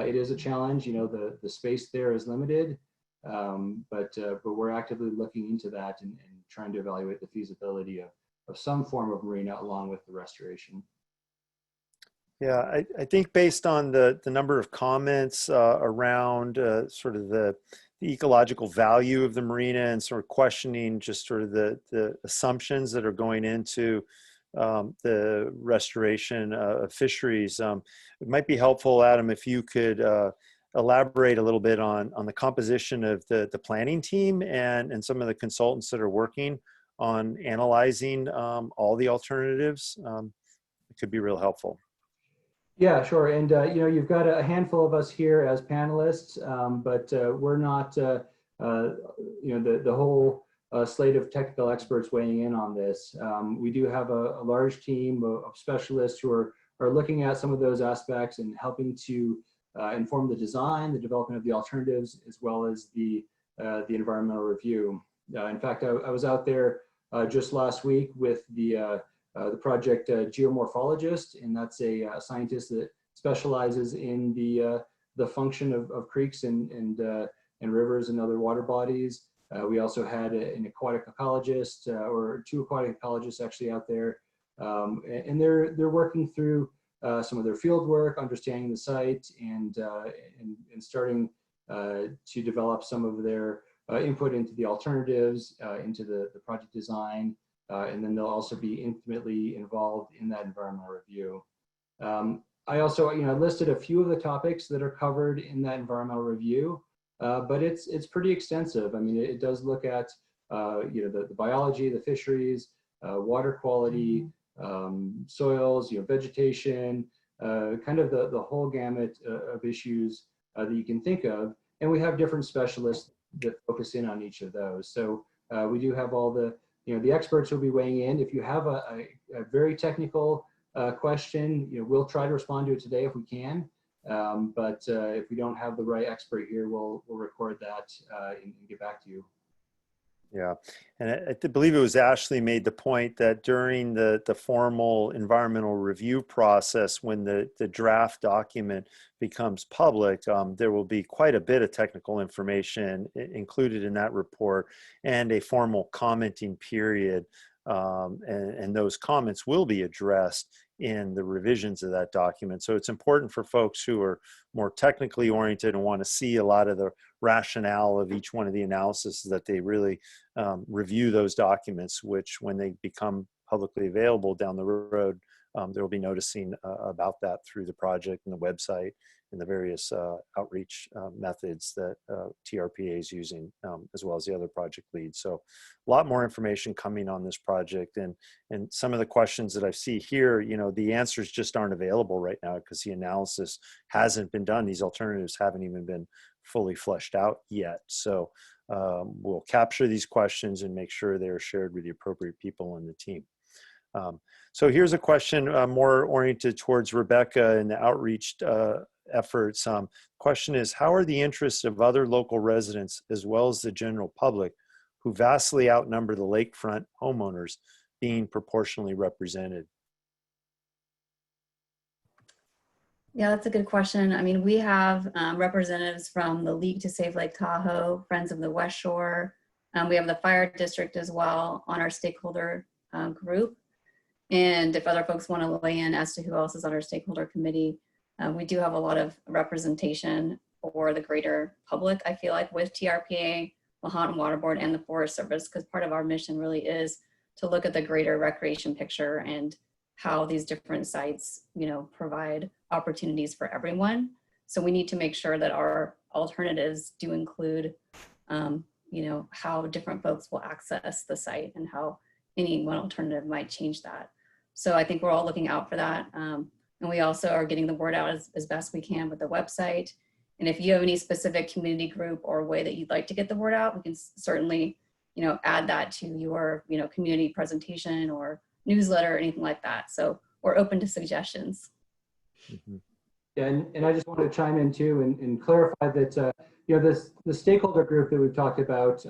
It is a challenge, the space there is limited, but we're actively looking into that and trying to evaluate the feasibility of some form of marina along with the restoration. Yeah, I think based on the number of comments around sort of the ecological value of the marina and sort of questioning just sort of the assumptions that are going into the restoration of fisheries, it might be helpful, Adam, if you could elaborate a little bit on the composition of the planning team and some of the consultants that are working on analyzing all the alternatives. It could be real helpful. Yeah, sure. And, you've got a handful of us here as panelists, but we're not, the whole slate of technical experts weighing in on this. We do have a large team of specialists who are are looking at some of those aspects and helping to inform the design, the development of the alternatives, as well as the environmental review. In fact, I was out there just last week with the project geomorphologist, and that's a scientist that specializes in the function of creeks and rivers and other water bodies. We also had an aquatic ecologist, or two aquatic ecologists actually out there, and they're working through some of their field work, understanding the site, and starting to develop some of their input into the alternatives, into the project design, and then they'll also be intimately involved in that environmental review. I also, listed a few of the topics that are covered in that environmental review, but it's pretty extensive. I mean, it does look at, the biology, the fisheries, water quality, soils, vegetation, kind of the whole gamut of issues that you can think of. And we have different specialists that focus in on each of those. So we do have all the experts will be weighing in. If you have a very technical question, we'll try to respond to it today if we can. But if we don't have the right expert here, we'll record that and get back to you. Yeah, and I believe it was Ashley made the point that during the formal environmental review process, when the draft document becomes public, there will be quite a bit of technical information included in that report and a formal commenting period. And those comments will be addressed in the revisions of that document. So it's important for folks who are more technically oriented and want to see a lot of the rationale of each one of the analysis that they really review those documents, which when they become publicly available down the road, there will be noticing about that through the project and the website and the various outreach methods that TRPA is using, as well as the other project leads. So a lot more information coming on this project. And some of the questions that I see here, the answers just aren't available right now because the analysis hasn't been done. These alternatives haven't even been fully fleshed out yet. So we'll capture these questions and make sure they're shared with the appropriate people in the team. So here's a question more oriented towards Rebecca and the outreach efforts. Question is, how are the interests of other local residents as well as the general public who vastly outnumber the lakefront homeowners being proportionally represented? Yeah, that's a good question. I mean, we have representatives from the League to Save Lake Tahoe, Friends of the West Shore. We have the fire district as well on our stakeholder group. And if other folks want to weigh in as to who else is on our stakeholder committee, we do have a lot of representation for the greater public, I feel like, with TRPA, Lahontan Water Board, and the Forest Service, because part of our mission really is to look at the greater recreation picture and how these different sites, provide opportunities for everyone. So we need to make sure that our alternatives do include, how different folks will access the site and how any one alternative might change that. So I think we're all looking out for that. And we also are getting the word out as best we can with the website. And if you have any specific community group or way that you'd like to get the word out, we can certainly, add that to your, community presentation or newsletter or anything like that. So we're open to suggestions. Mm-hmm. Yeah, and I just want to chime in too and clarify that, the stakeholder group that we've talked about,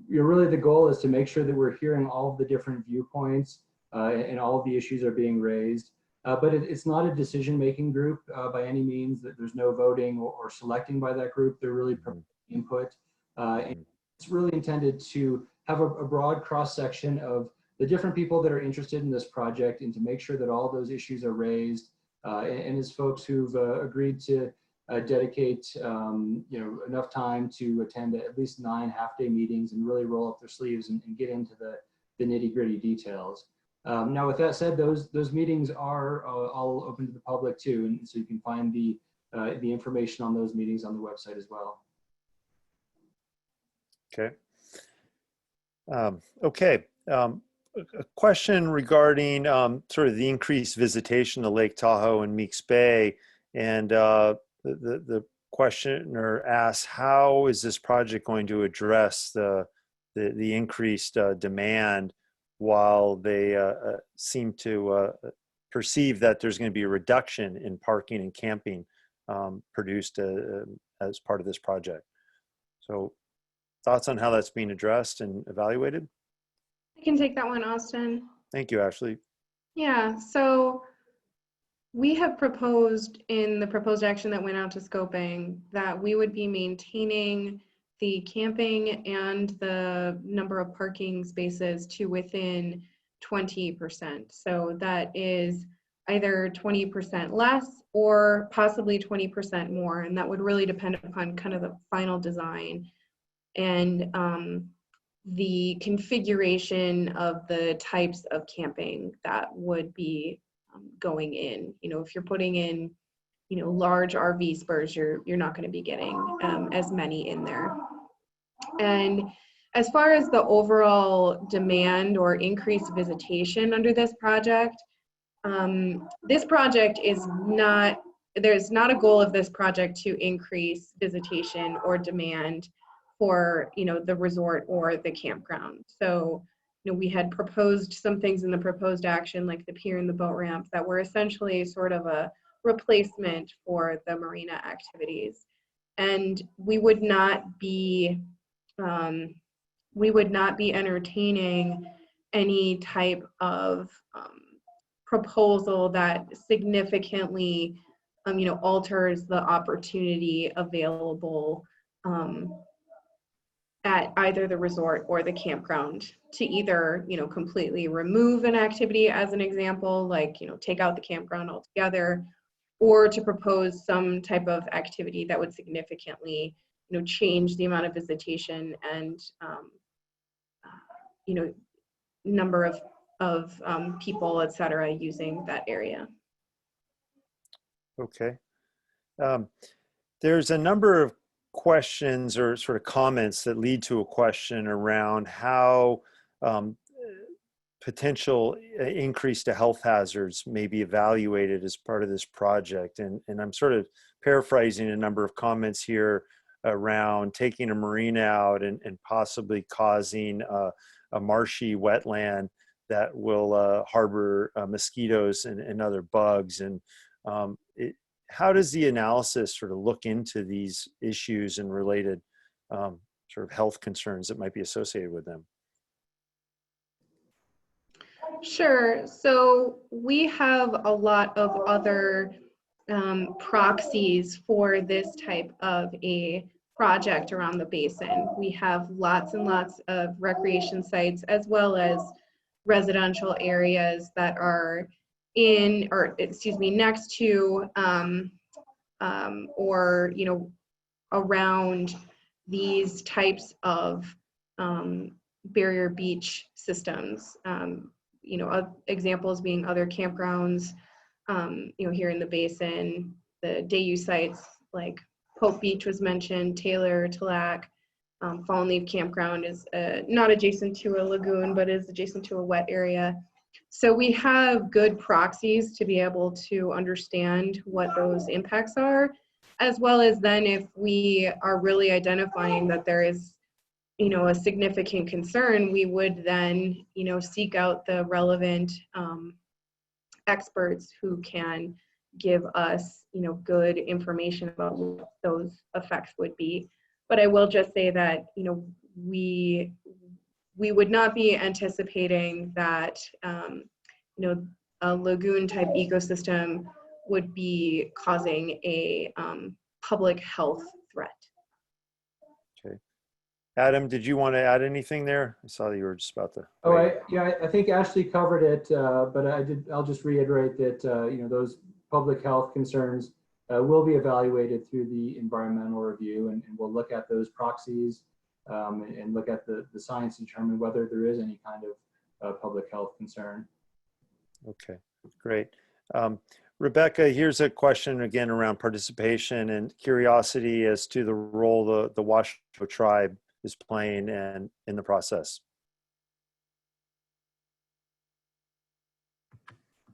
really the goal is to make sure that we're hearing all of the different viewpoints and all of the issues are being raised. But it's not a decision-making group by any means. That there's no voting or selecting by that group. They're really providing input. And it's really intended to have a broad cross-section of the different people that are interested in this project and to make sure that all those issues are raised. And as folks who've agreed to dedicate enough time to attend at least 9 half-day meetings and really roll up their sleeves and get into the nitty-gritty details. Now, with that said, those meetings are all open to the public too, and so you can find the information on those meetings on the website as well. Okay. A question regarding sort of the increased visitation to Lake Tahoe and Meeks Bay, and the questioner asks, how is this project going to address the increased demand while they seem to perceive that there's going to be a reduction in parking and camping produced as part of this project. So thoughts on how that's being addressed and evaluated? I can take that one, Austin. Thank you, Ashley. Yeah, so we have proposed in the proposed action that went out to scoping that we would be maintaining the camping and the number of parking spaces to within 20%. So that is either 20% less or possibly 20% more. And that would really depend upon kind of the final design and the configuration of the types of camping that would be going in. You know, if you're putting in, you know, large RV spurs, you're not going to be getting as many in there. And as far as the overall demand or increased visitation under this project is not, there's not a goal of this project to increase visitation or demand for, you know, the resort or the campground. So, you know, we had proposed some things in the proposed action, like the pier and the boat ramp, that were essentially sort of a replacement for the marina activities. And we would not be entertaining any type of proposal that significantly, you know, alters the opportunity available at either the resort or the campground to either, you know, completely remove an activity, as an example, like, you know, take out the campground altogether, or to propose some type of activity that would significantly, you know, change the amount of visitation and, you know, number of people, et cetera, using that area. Okay. There's a number of questions or sort of comments that lead to a question around how potential increase to health hazards may be evaluated as part of this project. And I'm sort of paraphrasing a number of comments here around taking a marina out and possibly causing a marshy wetland that will harbor mosquitoes and other bugs. And how does the analysis sort of look into these issues and related sort of health concerns that might be associated with them? Sure. So we have a lot of other proxies for this type of a project around the basin. We have lots and lots of recreation sites, as well as residential areas that are in, or excuse me, next to or, you know, around these types of barrier beach systems. You know, examples being other campgrounds, you know, here in the basin, the day use sites like Pope Beach was mentioned, Taylor, Talac. Fallen Leaf Campground is not adjacent to a lagoon, but is adjacent to a wet area. So we have good proxies to be able to understand what those impacts are, as well as then if we are really identifying that there is, you know, a significant concern, we would then, you know, seek out the relevant experts who can give us, you know, good information about what those effects would be. But I will just say that, you know, we would not be anticipating that, you know, a lagoon type ecosystem would be causing a public health threat. Okay. Adam, did you want to add anything there? I saw that you were just about to. Oh, I think Ashley covered it, but I'll just reiterate that, you know, those public health concerns will be evaluated through the environmental review, and we'll look at those proxies and look at the science to determine whether there is any kind of public health concern. Okay, great. Rebecca, here's a question again around participation and curiosity as to the role the Washoe tribe is playing and in the process.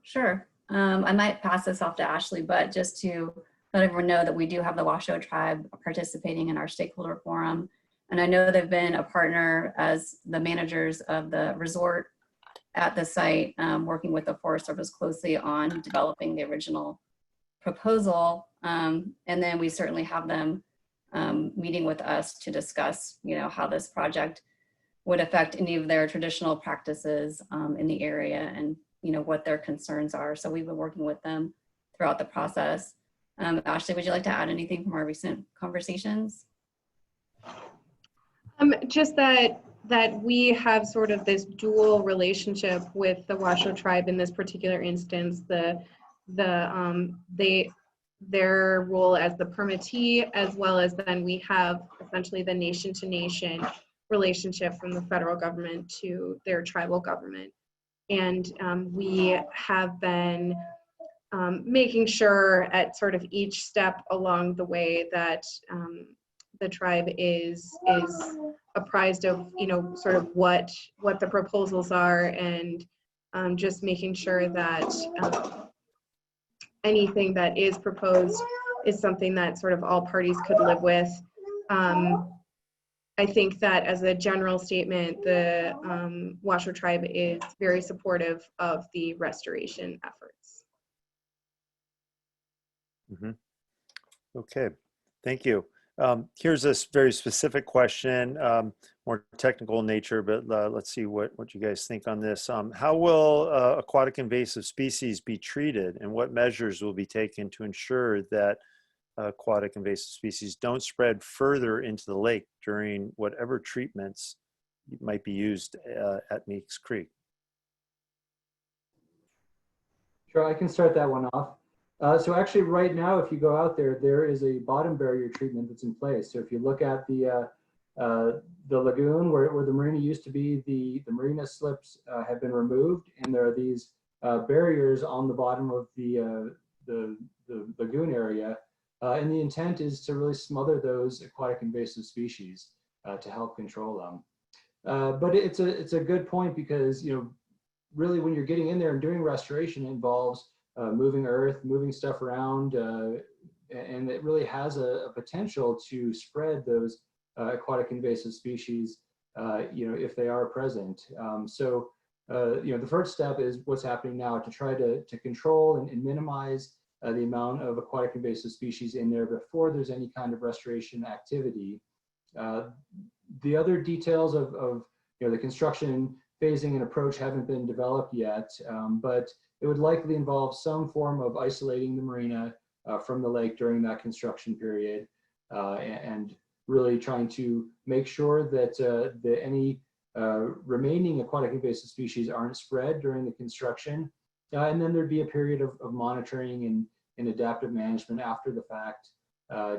Sure. I might pass this off to Ashley, but just to let everyone know that we do have the Washoe tribe participating in our stakeholder forum. And I know they've been a partner as the managers of the resort at the site, working with the Forest Service closely on developing the original proposal. And then we certainly have them meeting with us to discuss, how this project would affect any of their traditional practices in the area and, what their concerns are. So we've been working with them throughout the process. Ashley, would you like to add anything from our recent conversations? Just that we have sort of this dual relationship with the Washoe tribe in this particular instance. Their role as the permittee, as well as then we have essentially the nation to nation relationship from the federal government to their tribal government. And we have been making sure at sort of each step along the way that the tribe is apprised of, sort of what the proposals are, and just making sure that anything that is proposed is something that sort of all parties could live with. I think that as a general statement, the Washoe tribe is very supportive of the restoration efforts. Mm-hmm. Okay, thank you. Here's a very specific question, more technical in nature, but let's see what you guys think on this. How will aquatic invasive species be treated, and what measures will be taken to ensure that aquatic invasive species don't spread further into the lake during whatever treatments might be used at Meeks Creek? Sure, I can start that one off. So actually right now, if you go out there, there is a bottom barrier treatment that's in place. So if you look at the lagoon where the marina used to be, the marina slips have been removed, and there are these barriers on the bottom of the lagoon area. And the intent is to really smother those aquatic invasive species to help control them. But it's a good point because, really when you're getting in there and doing restoration, it involves moving earth, moving stuff around, and it really has a potential to spread those aquatic invasive species, if they are present. So the first step is what's happening now to try to control and minimize the amount of aquatic invasive species in there before there's any kind of restoration activity. The other details of the construction phasing and approach haven't been developed yet, but it would likely involve some form of isolating the marina from the lake during that construction period, and really trying to make sure that any remaining aquatic invasive species aren't spread during the construction. And then there'd be a period of monitoring and adaptive management after the fact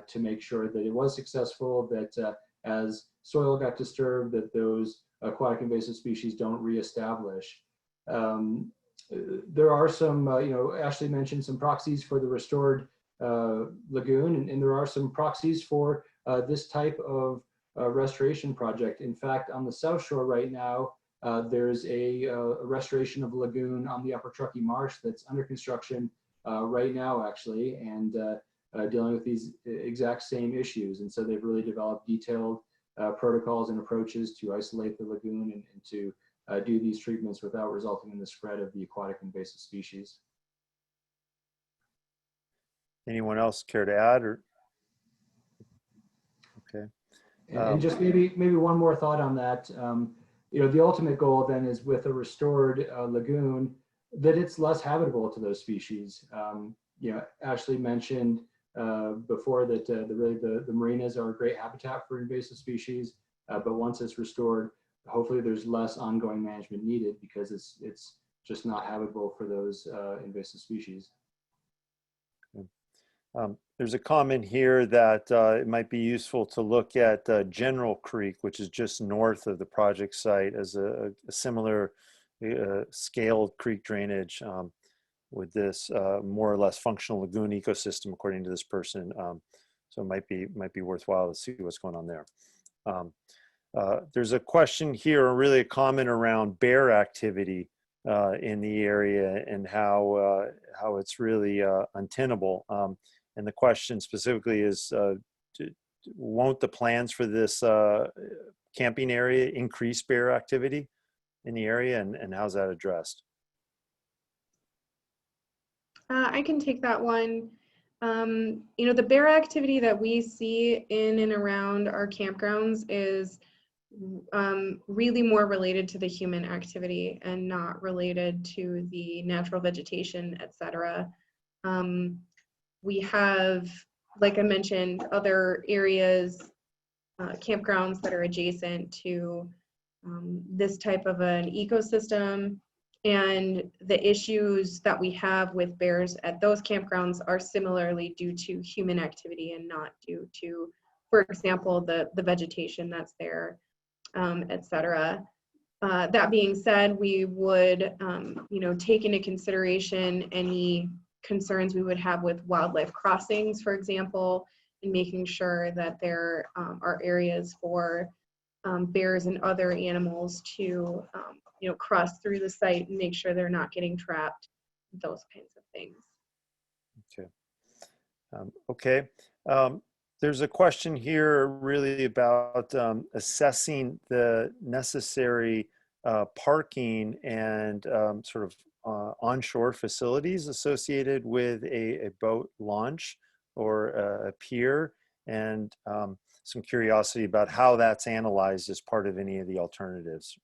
to make sure that it was successful, that as soil got disturbed, that those aquatic invasive species don't reestablish. There are some, Ashley mentioned some proxies for the restored lagoon, and there are some proxies for this type of restoration project. In fact, on the South Shore right now, there's a restoration of a lagoon on the Upper Truckee Marsh that's under construction right now, actually, and dealing with these exact same issues. And so they've really developed detailed protocols and approaches to isolate the lagoon and to do these treatments without resulting in the spread of the aquatic invasive species. Anyone else care to add? Or okay. And just maybe one more thought on that. The ultimate goal then is with a restored lagoon that it's less habitable to those species. Ashley mentioned before that the marinas are a great habitat for invasive species, but once it's restored, hopefully there's less ongoing management needed because it's just not habitable for those invasive species. There's a comment here that it might be useful to look at General Creek, which is just north of the project site, as a similar scaled creek drainage with this more or less functional lagoon ecosystem, according to this person. So it might be worthwhile to see what's going on there. There's a question here, or really a comment around bear activity in the area and how it's really untenable. And the question specifically is, won't the plans for this camping area increase bear activity? in the area, and how's that addressed? I can take that one. You know, the bear activity that we see in and around our campgrounds is really more related to the human activity and not related to the natural vegetation, etc. We have, like I mentioned, other areas, campgrounds that are adjacent to this type of an ecosystem. And the issues that we have with bears at those campgrounds are similarly due to human activity and not due to, for example, the vegetation that's there, etc. That being said, we would, you know, take into consideration any concerns we would have with wildlife crossings, for example, and making sure that there are areas for bears and other animals to, you know, cross through the site and make sure they're not getting trapped, those kinds of things. Okay. Okay. There's a question here really about assessing the necessary parking and sort of onshore facilities associated with a boat launch or a pier, and some curiosity about how that's analyzed as part of any of the alternatives.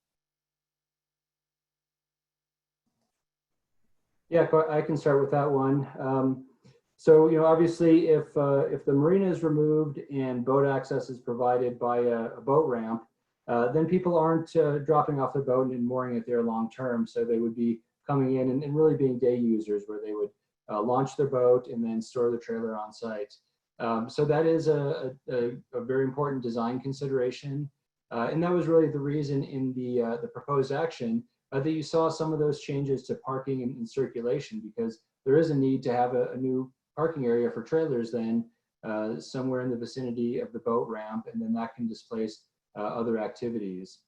Yeah, I can start with that one. So, you know, obviously, if the marina is removed and boat access is provided by a boat ramp, then people aren't dropping off their boat and mooring it there long term. So they would be coming in and really being day users, where they would launch their boat and then store the trailer on site. So that is a very important design consideration, and that was really the reason in the proposed action that you saw some of those changes to parking and circulation, because there is a need to have a new parking area for trailers then somewhere in the vicinity of the boat ramp, and then that can displace other activities.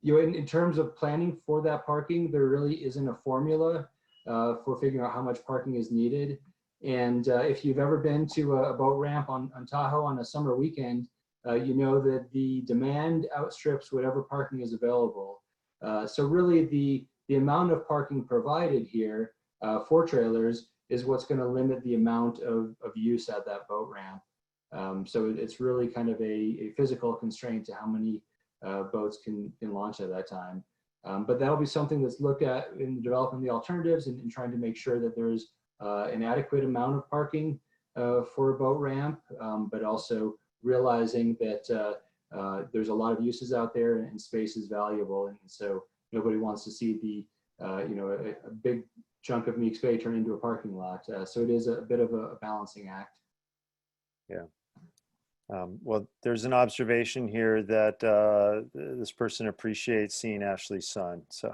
You know, in terms of planning for that parking, there really isn't a formula for figuring out how much parking is needed. And if you've ever been to a boat ramp on Tahoe on a summer weekend, you know that the demand outstrips whatever parking is available. So really the amount of parking provided here for trailers is what's going to limit the amount of use at that boat ramp. So it's really kind of a physical constraint to how many boats can launch at that time. But that'll be something that's looked at in developing the alternatives and trying to make sure that there's an adequate amount of parking for a boat ramp, but also realizing that there's a lot of uses out there and space is valuable. And so nobody wants to see you know, a big chunk of Meeks Bay turn into a parking lot. So it is a bit of a balancing act. Yeah. Well, there's an observation here that this person appreciates seeing Ashley's son. So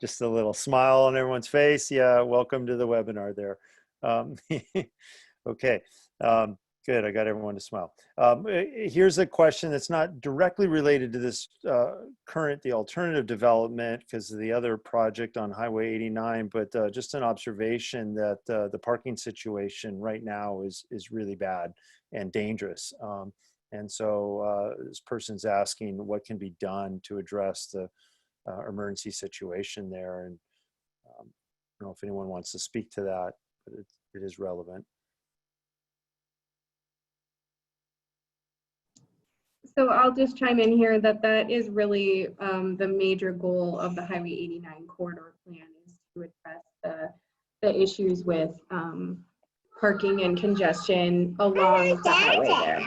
just a little smile on everyone's face. Yeah, welcome to the webinar there. Okay, good, I got everyone to smile. Here's a question that's not directly related to this the alternative development because of the other project on Highway 89, but just an observation that the parking situation right now is really bad and dangerous. And so this person's asking what can be done to address the emergency situation there. And I don't know if anyone wants to speak to that, but it is relevant. So I'll just chime in here that is really the major goal of the Highway 89 corridor plan, is to address the issues with parking and congestion along the highway there.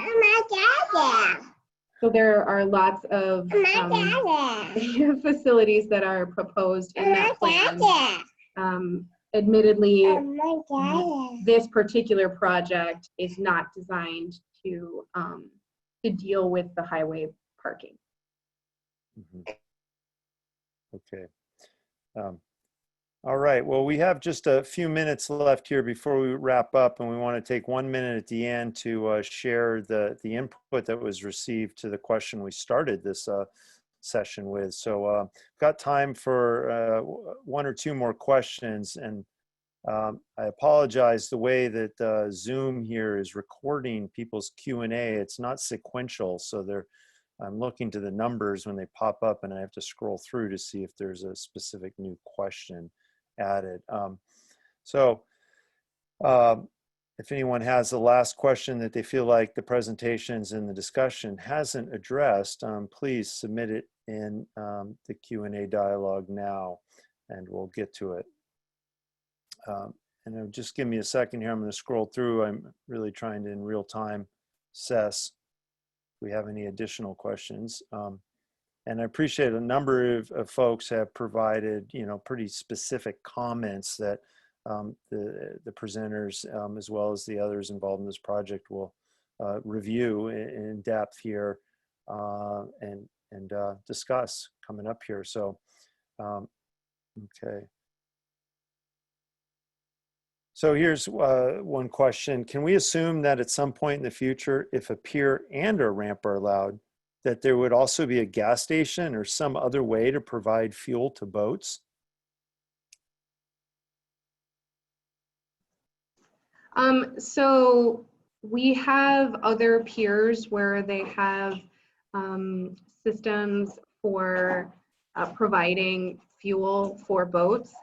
So there are lots of facilities that are proposed in that plan. Admittedly, this particular project is not designed to deal with the highway parking. Mm-hmm. Okay. All right. Well, we have just a few minutes left here before we wrap up, and we want to take 1 minute at the end to share the input that was received to the question we started this session with. So got time for 1 or 2 more questions, and I apologize, the way that Zoom here is recording people's Q&A, it's not sequential, so there I'm looking to the numbers when they pop up, and I have to scroll through to see if there's a specific new question added. If anyone has the last question that they feel like the presentations and the discussion hasn't addressed, please submit it in the Q&A dialogue now, and we'll get to it. And just give me a second here. I'm going to scroll through. I'm really trying to, in real time, assess if we have any additional questions. And I appreciate a number of folks have provided, pretty specific comments that the presenters, as well as the others involved in this project, will review in depth here and discuss coming up here. So, okay. So here's one question. Can we assume that at some point in the future, if a pier and a ramp are allowed, that there would also be a gas station or some other way to provide fuel to boats? So we have other piers where they have systems for providing fuel for boats.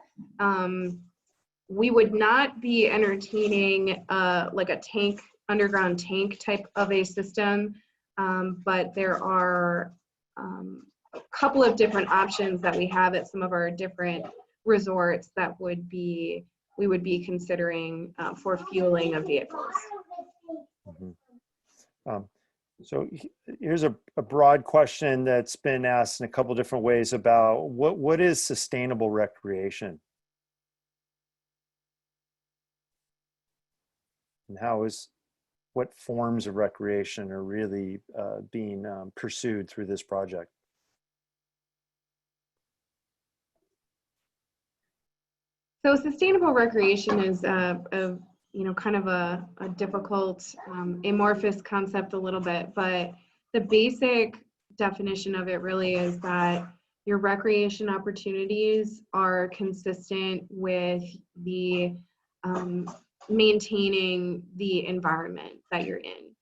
We would not be entertaining like a tank, underground tank type of a system, but there are a couple of different options that we have at some of our different resorts that we would be considering for fueling of vehicles. Mm-hmm. So here's a broad question that's been asked in a couple different ways about what is sustainable recreation? And what forms of recreation are really being pursued through this project? So sustainable recreation is kind of a difficult, amorphous concept a little bit, but the basic definition of it really is that your recreation opportunities are consistent with the maintaining the environment that you're in.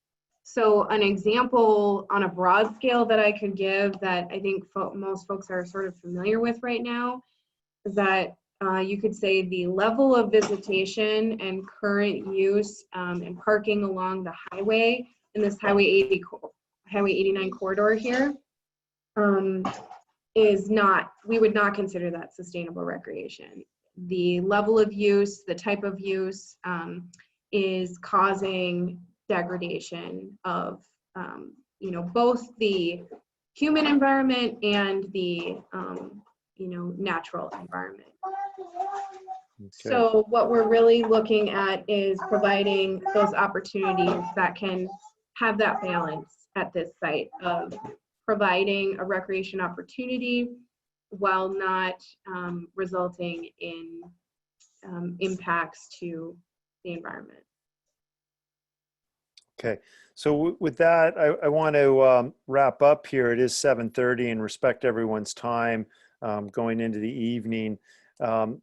So an example on a broad scale that I could give that I think most folks are sort of familiar with right now is that you could say the level of visitation and current use and parking along the highway in this Highway 89 corridor here is not, we would not consider that sustainable recreation. The level of use, the type of use is causing degradation of, both the human environment and the, natural environment. Okay. So what we're really looking at is providing those opportunities that can have that balance at this site of providing a recreation opportunity while not resulting in impacts to the environment. Okay, so with that, I want to wrap up here. It is 7:30 and respect everyone's time going into the evening.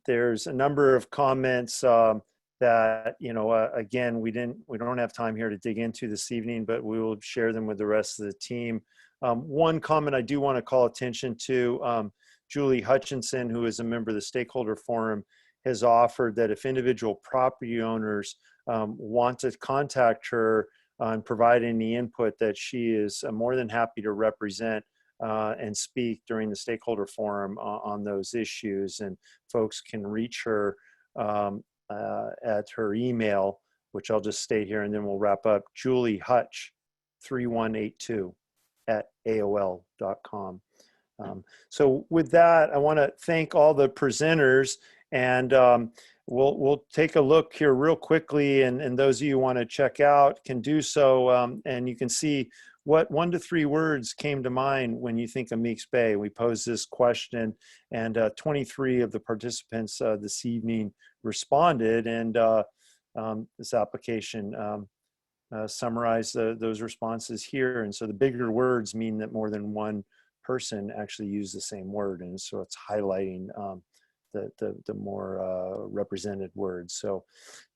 There's a number of comments that, again, we don't have time here to dig into this evening, but we will share them with the rest of the team. One comment I do want to call attention to, Julie Hutchinson, who is a member of the Stakeholder Forum, has offered that if individual property owners want to contact her and provide any input, that she is more than happy to represent and speak during the Stakeholder Forum on those issues. And folks can reach her at her email, which I'll just state here and then we'll wrap up, juliehutch3182@aol.com. So with that, I want to thank all the presenters, and we'll take a look here real quickly, and those of you who want to check out can do so, and you can see what 1 to 3 words came to mind when you think of Meeks Bay. We posed this question, and 23 of the participants this evening responded, and this application summarized those responses here. And so the bigger words mean that more than one person actually used the same word, and so it's highlighting the more represented words. So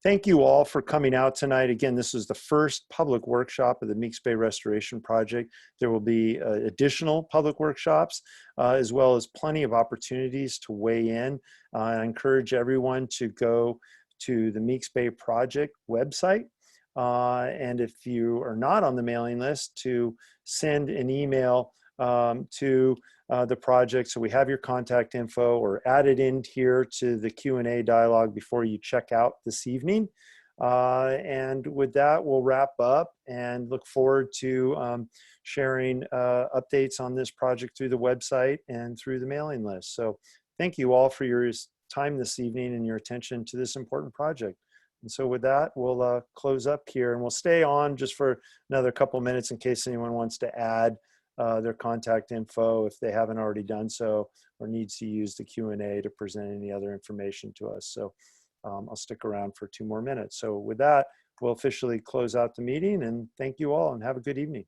thank you all for coming out tonight. Again, this is the first public workshop of the Meeks Bay Restoration Project. There will be additional public workshops, as well as plenty of opportunities to weigh in. I encourage everyone to go to the Meeks Bay Project website. And if you are not on the mailing list, to send an email to the project. So we have your contact info, or add it in here to the Q&A dialogue before you check out this evening. And with that, we'll wrap up and look forward to sharing updates on this project through the website and through the mailing list. So thank you all for your time this evening and your attention to this important project. And so with that, we'll close up here, and we'll stay on just for another couple minutes in case anyone wants to add their contact info if they haven't already done so, or needs to use the Q&A to present any other information to us. So I'll stick around for 2 more minutes. So with that, we'll officially close out the meeting, and thank you all and have a good evening.